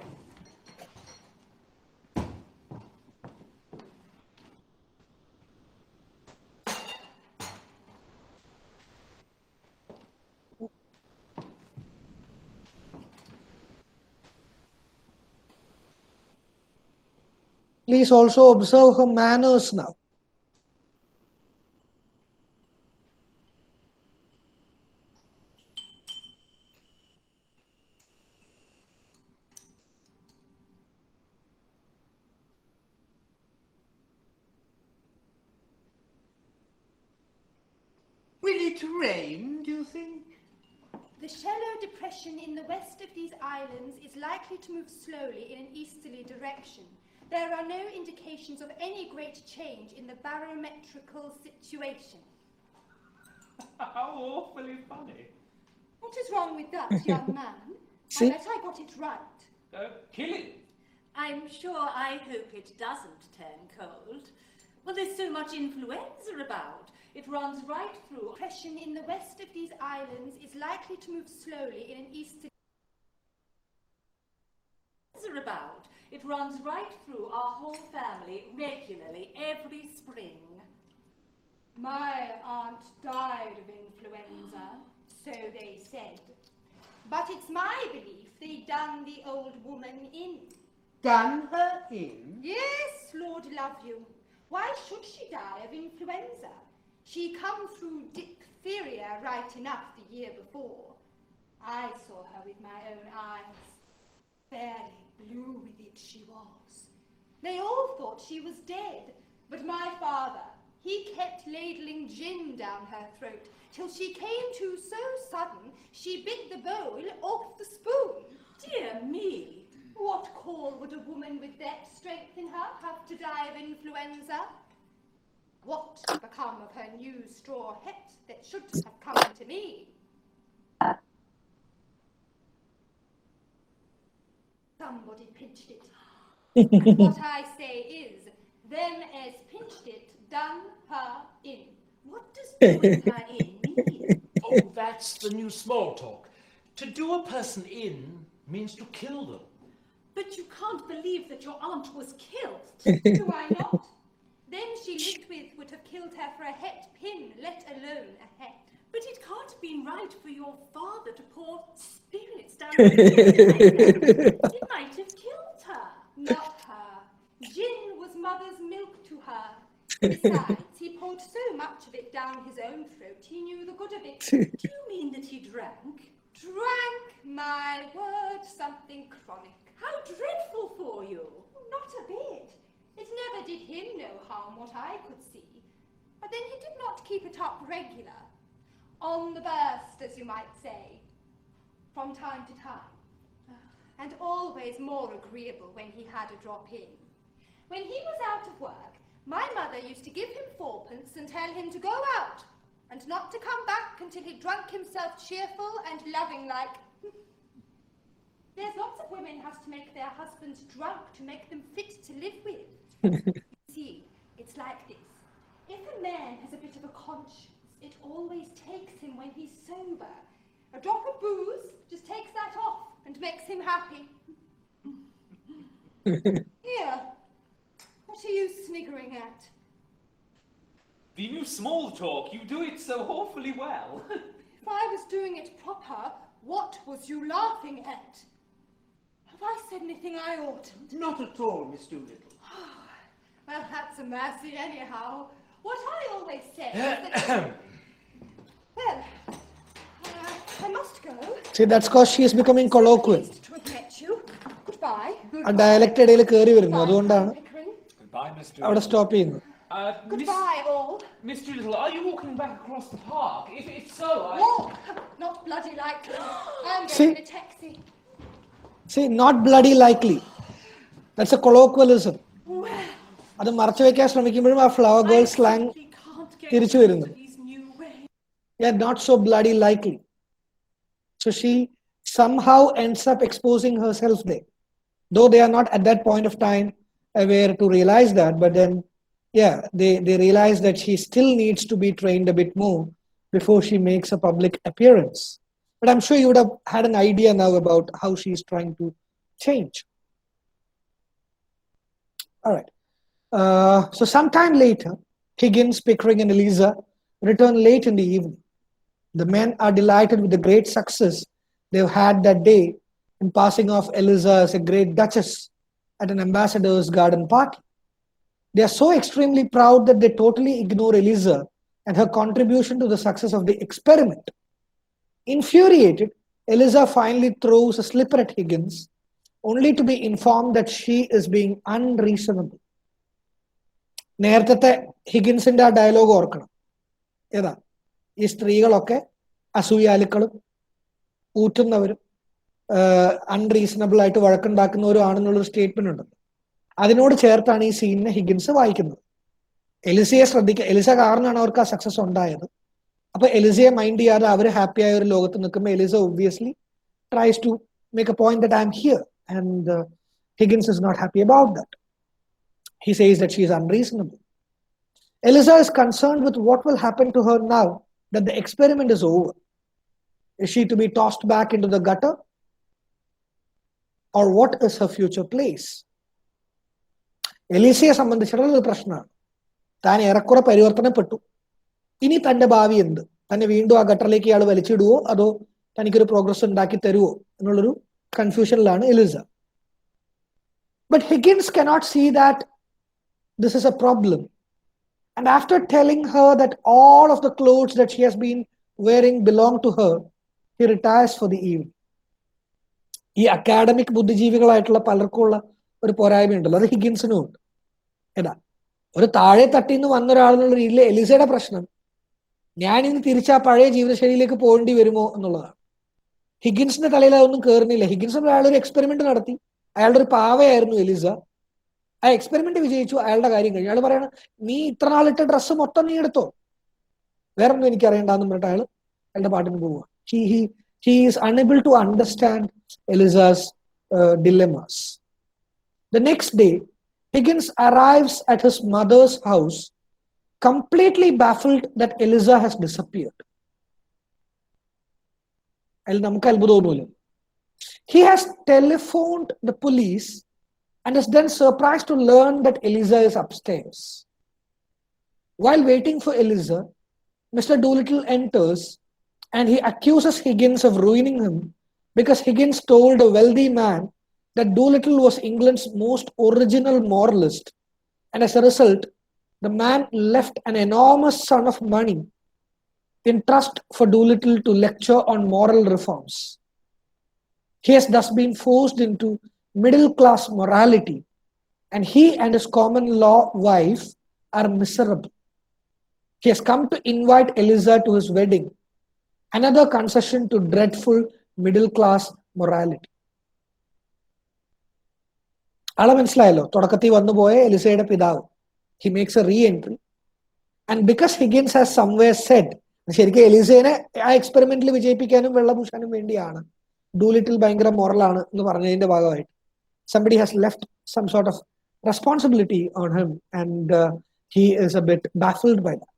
Please also observe her manners now.
it rain, do you think?
The shallow depression in the west of these islands is likely to move slowly in an easterly direction. There are no indications of any great change in the barometrical situation.
How awfully funny.
What is wrong with that, young man?
See?
I bet I got it right.
Kill it.
I'm sure I hope it doesn't turn cold. Well, there's so much influenza about. It runs right through.
Depression in the west of these islands is likely to move slowly in an easterly
about. It runs right through our whole family regularly every spring.
My aunt died of influenza, so they said. But it's my belief they done the old woman in.
Done her in?
Yes, Lord love you. Why should she die of influenza? She come through diphtheria right enough the year before. I saw her with my own eyes. Fairly blue with it she was. They all thought she was dead, but my father, he kept ladling gin down her throat till she came to so sudden she bit the bowl off the spoon.
Dear me.
What call would a woman with that strength in her have to die of influenza? What become of her new straw hat that should have come to me? Somebody pinched it. And what I say is, them as pinched it done her in.
What does doing her in mean?
Oh, that's the new small talk. To do a person in means to kill them.
But you can't believe that your aunt was killed.
Do I not? Them she lived with would have killed her for a het pin, let alone a het.
But it can't have been right for your father to pour spirits down her throat. It might have killed her.
Not her. Gin was mother's milk to her. Besides, he poured so much of it down his own throat, he knew the good of it.
Do you mean that he drank?
Drank, my word, something chronic.
How dreadful for you.
Not a bit. It never did him no harm, what I could see. But then he did not keep it up regular. On the burst, as you might say. From time to time. And always more agreeable when he had a drop in. When he was out of work, my mother used to give him fourpence and tell him to go out, and not to come back until he'd drunk himself cheerful and loving like. There's lots of women has to make their husbands drunk to make them fit to live with. See, it's like this. If a man has a bit of a conscience, it always takes him when he's sober. A drop of booze just takes that off and makes him happy. Here, what are you sniggering at?
The new small talk, you do it so awfully well.
If I was doing it proper, what was you laughing at? Have I said anything I oughtn't?
Not at all, Miss Doolittle.
Well, that's a mercy anyhow. What I always say is that... Well, I must go.
See, that's because she is becoming colloquial.
Pleased to have met you. Goodbye.
ആ dialect ഇടയിൽ കയറി വരുന്നു അതുകൊണ്ടാണ്
Goodbye, Mr.
അവിടെ stop ചെയ്യുന്നത്.
Goodbye, all.
Miss Doolittle, are you walking back across the park? If so,
Walk! Not bloody likely. I'm
See?
going in a taxi.
See, not bloody likely. That's a colloquialism. അത് മറച്ചു വെക്കാൻ ശ്രമിക്കുമ്പോഴും ആ flower girl slang തിരിച്ചു വരുന്നു. Yeah, not so bloody likely. So she somehow ends up exposing herself there. Though they are not at that point of time aware to realize that, but then, yeah, they realize that she still needs to be trained a bit more before she makes a public appearance. But I'm sure you would have had an idea now about how she is trying to change. All right. So sometime later, Higgins, Pickering, and Eliza return late in the evening. The men are delighted with the great success they've had that day in passing off Eliza as a great duchess at an ambassador's garden party. They are so extremely proud that they totally ignore Eliza and her contribution to the success of the experiment. Infuriated, Eliza finally throws a slipper at Higgins, only to be informed that she is being unreasonable. നേരത്തെ ഹിഗിൻസിന്റെ ആ dialogue ഓർക്കണം ഏതാ ഈ സ്ത്രീകളൊക്കെ അസൂയാലുക്കളും ഊറ്റുന്നവരും unreasonable ആയിട്ട് വഴക്കുണ്ടാക്കുന്നവരും ആണെന്നുള്ളൊരു statement ഉണ്ട്. അതിനോട് ചേർത്താണ് ഈ സീനിനെ ഹിഗിൻസ് വായിക്കുന്നത്. എലിസയെ ശ്രദ്ധിക്കുക, എലിസ കാരണമാണ് അവർക്ക് ആ സക്സസ് ഉണ്ടായത്. അപ്പൊ എലിസയെ മൈൻഡ് ചെയ്യാതെ അവർ ഹാപ്പി ആയ ഒരു ലോകത്ത് നിൽക്കുമ്പോൾ Eliza obviously tries to make a point that I'm here and Higgins is not happy about that. He says that she is unreasonable. Eliza is concerned with what will happen to her now that the experiment is over. Is she to be tossed back into the gutter? Or what is her future place? എലീസയെ സംബന്ധിച്ചിടത്തോളം ഒരു പ്രശ്നമാണ്. താൻ ഏറെക്കുറെ പരിവർത്തനപ്പെട്ടു. ഇനി തന്റെ ഭാവി എന്ത്? തന്നെ വീണ്ടും ആ ഗട്ടറിലേക്ക് ഇയാൾ വലിച്ചിടുവോ അതോ തനിക്കൊരു പ്രോഗ്രസ് ഉണ്ടാക്കി തരുവോ എന്നുള്ളൊരു കൺഫ്യൂഷനിലാണ് Elisa. But Higgins cannot see that this is a problem. And after telling her that all of the clothes that she has been wearing belong to her, he retires for the evening. ഈ academic ബുദ്ധിജീവികളായിട്ടുള്ള പലർക്കുമുള്ള ഒരു പോരായ്മയുണ്ടല്ലോ, അത് ഹിഗിൻസിനും ഉണ്ട്. ഏതാ ഒരു താഴെ തട്ടിന്ന് വന്ന ഒരാളെന്നുള്ള രീതിയിൽ എലിസയുടെ പ്രശ്നം ഞാനിന്ന് തിരിച്ച് ആ പഴയ ജീവിതശൈലിയിലേക്ക് പോകേണ്ടി വരുമോ എന്നുള്ളതാണ്. ഹിഗിൻസിന്റെ തലയിൽ അതൊന്നും കയറുന്നില്ല. ഹിഗിൻസ് അയാളൊരു എക്സ്പെരിമെന്റ് നടത്തി. അയാളുടെ ഒരു പാവയായിരുന്നു എലിസ. ആ എക്സ്പെരിമെന്റ് വിജയിച്ചു, അയാളുടെ കാര്യം കഴിഞ്ഞു. അയാൾ പറയണം, നീ ഇത്ര നാളിട്ട ഡ്രസ്സ് മൊത്തം നീ എടുത്തോ, വേറൊന്നും എനിക്ക് അറിയണ്ടെന്ന് പറഞ്ഞിട്ട് അയാളുടെ പാട്ടിന് പോവുക. He is unable to understand Eliza's dilemmas. The next day, Higgins arrives at his mother's house, completely baffled that Eliza has disappeared. അതിൽ നമുക്ക് അത്ഭുതമൊന്നുമില്ല. He has telephoned the police and is then surprised to learn that Eliza is upstairs. While waiting for Eliza, Mr. Doolittle enters and he accuses Higgins of ruining him because Higgins told a wealthy man that Doolittle was England's most original moralist, and as a result, the man left an enormous sum of money in trust for Doolittle to lecture on moral reforms. He has thus been forced into middle-class morality, and he and his common-law wife are miserable. He has come to invite Eliza to his wedding, another concession to dreadful middle-class morality. ആളെ മനസ്സിലായല്ലോ, തുടക്കത്തിൽ വന്നുപോയ എലിസയുടെ പിതാവ്. He makes a re-entry, and because Higgins has somewhere said, ശരിക്കും എലിസേനെ ആ എക്സ്പെരിമെന്റിൽ വിജയിപ്പിക്കാനും വെള്ളപൂശാനും വേണ്ടിയാണ് Doolittle ഭയങ്കര മോറലാണ് എന്ന് പറഞ്ഞതിന്റെ ഭാഗമായിട്ട് somebody has left some sort of responsibility on him, and he is a bit baffled by that.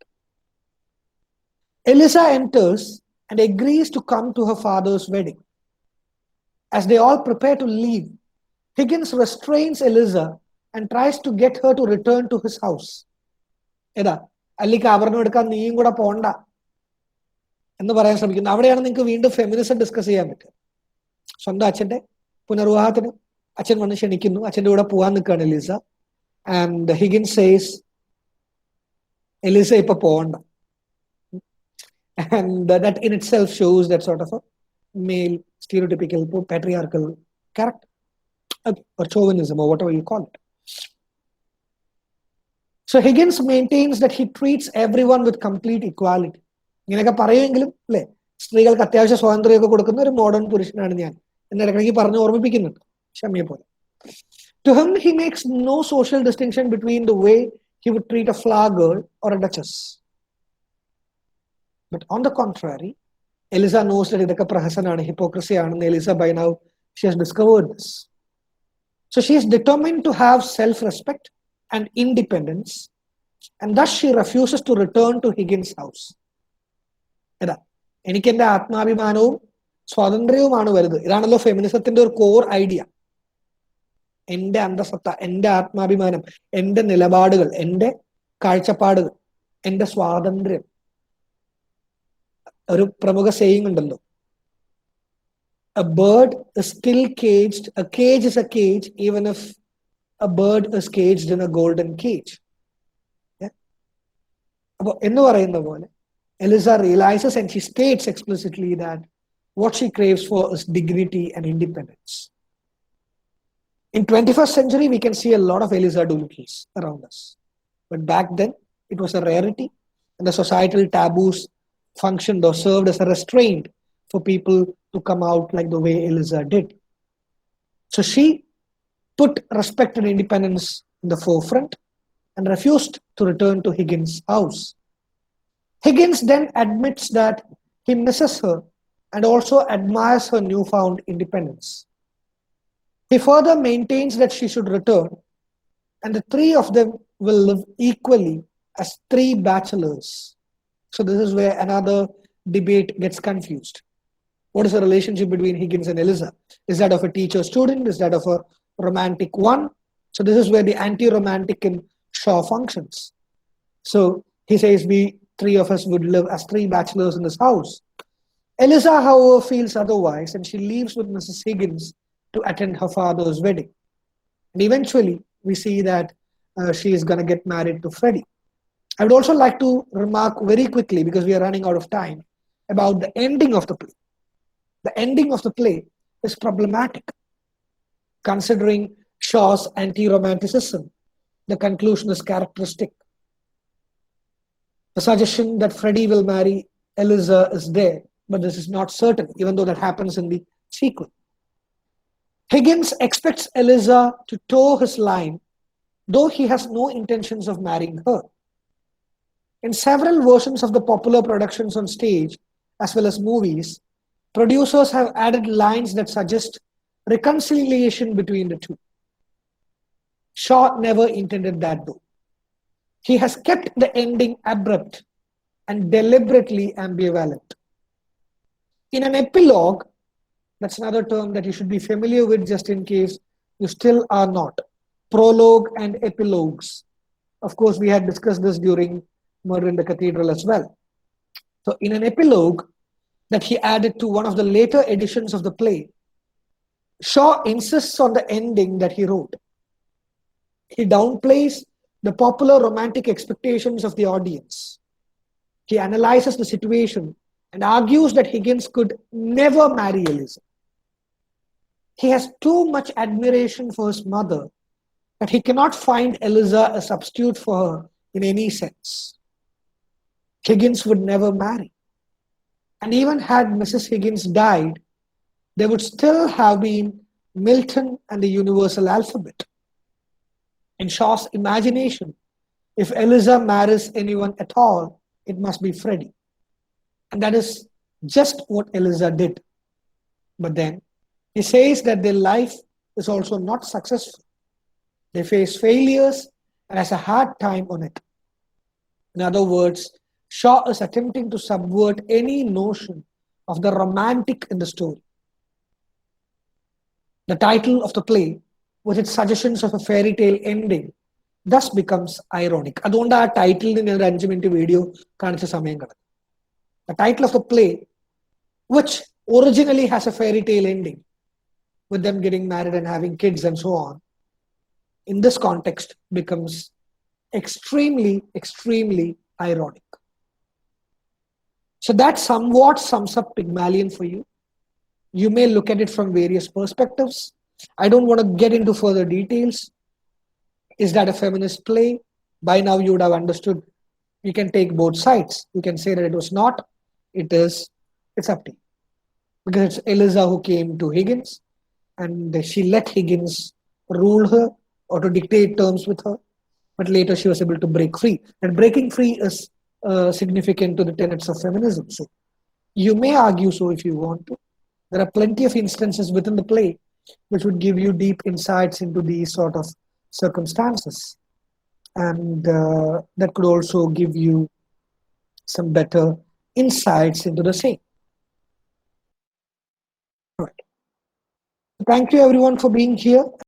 Eliza enters and agrees to come to her father's wedding. As they all prepare to leave, Higgins restrains Eliza and tries to get her to return to his house. ഏതാ അല്ലെങ്കിൽ ആഭരണം എടുക്കാൻ നീയും കൂടെ പോണ്ട എന്ന് പറയാൻ ശ്രമിക്കുന്നു. അവിടെയാണ് നിങ്ങൾക്ക് വീണ്ടും ഫെമിനിസം ഡിസ്കസ് ചെയ്യാൻ പറ്റുക. സ്വന്തം അച്ഛന്റെ പുനർവിവാഹത്തിന് അച്ഛൻ വന്ന് ക്ഷണിക്കുന്നു, അച്ഛൻ്റെ കൂടെ പോകാൻ നിൽക്കുകയാണ് Eliza. And Higgins says Eliza ഇപ്പൊ പോകണ്ട. And that in itself shows that sort of a male stereotypical patriarchal character or chauvinism or whatever you call it. So Higgins maintains that he treats everyone with complete equality. ഇങ്ങനെയൊക്കെ പറയുമെങ്കിലും അല്ലെ, സ്ത്രീകൾക്ക് അത്യാവശ്യ സ്വാതന്ത്ര്യമൊക്കെ കൊടുക്കുന്ന ഒരു modern പുരുഷനാണ് ഞാൻ എന്നിടയ്ക്കിടയ്ക്ക് പറഞ്ഞ് ഓർമ്മിപ്പിക്കുന്നുണ്ട് ക്ഷമയെ പോലെ. To him, he makes no social distinction between the way he would treat a flower girl or a duchess. But on the contrary, Eliza knows that ഇതൊക്കെ പ്രഹസനാണ്, hypocrisy ആണെന്ന്. Eliza by now, she has discovered this. So she is determined to have self-respect and independence, and thus she refuses to return to Higgins' house. ഏതാ എനിക്ക് എൻ്റെ ആത്മാഭിമാനവും സ്വാതന്ത്ര്യവുമാണ് വലുത്. ഇതാണല്ലോ ഫെമിനിസത്തിന്റെ ഒരു core idea. എൻ്റെ അന്തസത്ത, എൻ്റെ ആത്മാഭിമാനം, എൻ്റെ നിലപാടുകൾ, എൻ്റെ കാഴ്ചപ്പാടുകൾ, എൻ്റെ സ്വാതന്ത്ര്യം. ഒരു പ്രമുഖ സേയിങ് ഉണ്ടല്ലോ, a bird is still caged, a cage is a cage even if a bird is caged in a golden cage. അപ്പോൾ എന്ന് പറയുന്ന പോലെ Eliza realizes and she states explicitly that what she craves for is dignity and independence. In 21st century, we can see a lot of Eliza Doolittles around us. But back then, it was a rarity, and the societal taboos functioned or served as a restraint for people to come out like the way Eliza did. So she put respect and independence in the forefront and refused to return to Higgins' house. Higgins then admits that he misses her and also admires her newfound independence. He further maintains that she should return, and the three of them will live equally as three bachelors. So this is where another debate gets confused. What is the relationship between Higgins and Eliza? Is that of a teacher-student? Is that of a romantic one? So this is where the anti-romantic in Shaw functions. So he says we three of us would live as three bachelors in this house. Eliza, however, feels otherwise, and she leaves with Mrs. Higgins to attend her father's wedding. And eventually, we see that she is going to get married to Freddie. I would also like to remark very quickly, because we are running out of time, about the ending of the play. The ending of the play is problematic. Considering Shaw's anti-romanticism, the conclusion is characteristic. The suggestion that Freddie will marry Eliza is there, but this is not certain, even though that happens in the sequel. Higgins expects Eliza to toe his line, though he has no intentions of marrying her. In several versions of the popular productions on stage, as well as movies, producers have added lines that suggest reconciliation between the two. Shaw never intended that, though. He has kept the ending abrupt and deliberately ambivalent. In an epilogue, that's another term that you should be familiar with just in case you still are not. Prologue and epilogues. Of course, we had discussed this during Murder in the Cathedral as well. So in an epilogue that he added to one of the later editions of the play, Shaw insists on the ending that he wrote. He downplays the popular romantic expectations of the audience. He analyzes the situation and argues that Higgins could never marry Eliza. He has too much admiration for his mother that he cannot find Eliza a substitute for her in any sense. Higgins would never marry. And even had Mrs. Higgins died, there would still have been Milton and the universal alphabet. In Shaw's imagination, if Eliza marries anyone at all, it must be Freddie. And that is just what Eliza did. But then, he says that their life is also not successful. They face failures and has a hard time on it. In other words, Shaw is attempting to subvert any notion of the romantic in the story. The title of the play, with its suggestions of a fairy tale ending, thus becomes ironic. അതുകൊണ്ട് ആ ടൈറ്റിലിന് ഞാൻ ഒരു 5 minute video കാണിച്ച സമയം കിടക്കും. The title of the play, which originally has a fairy tale ending, with them getting married and having kids and so on, in this context becomes extremely, extremely ironic. So that somewhat sums up Pygmalion for you. You may look at it from various perspectives. I don't want to get into further details. Is that a feminist play? By now you would have understood. You can take both sides. You can say that it was not. It is. It's up to you. Because it's Eliza who came to Higgins and she let Higgins rule her or to dictate terms with her. But later she was able to break free. And breaking free is significant to the tenets of feminism. So you may argue so if you want to. There are plenty of instances within the play which would give you deep insights into these sort of circumstances. And that could also give you some better insights into the same. Right. Thank you everyone for being here.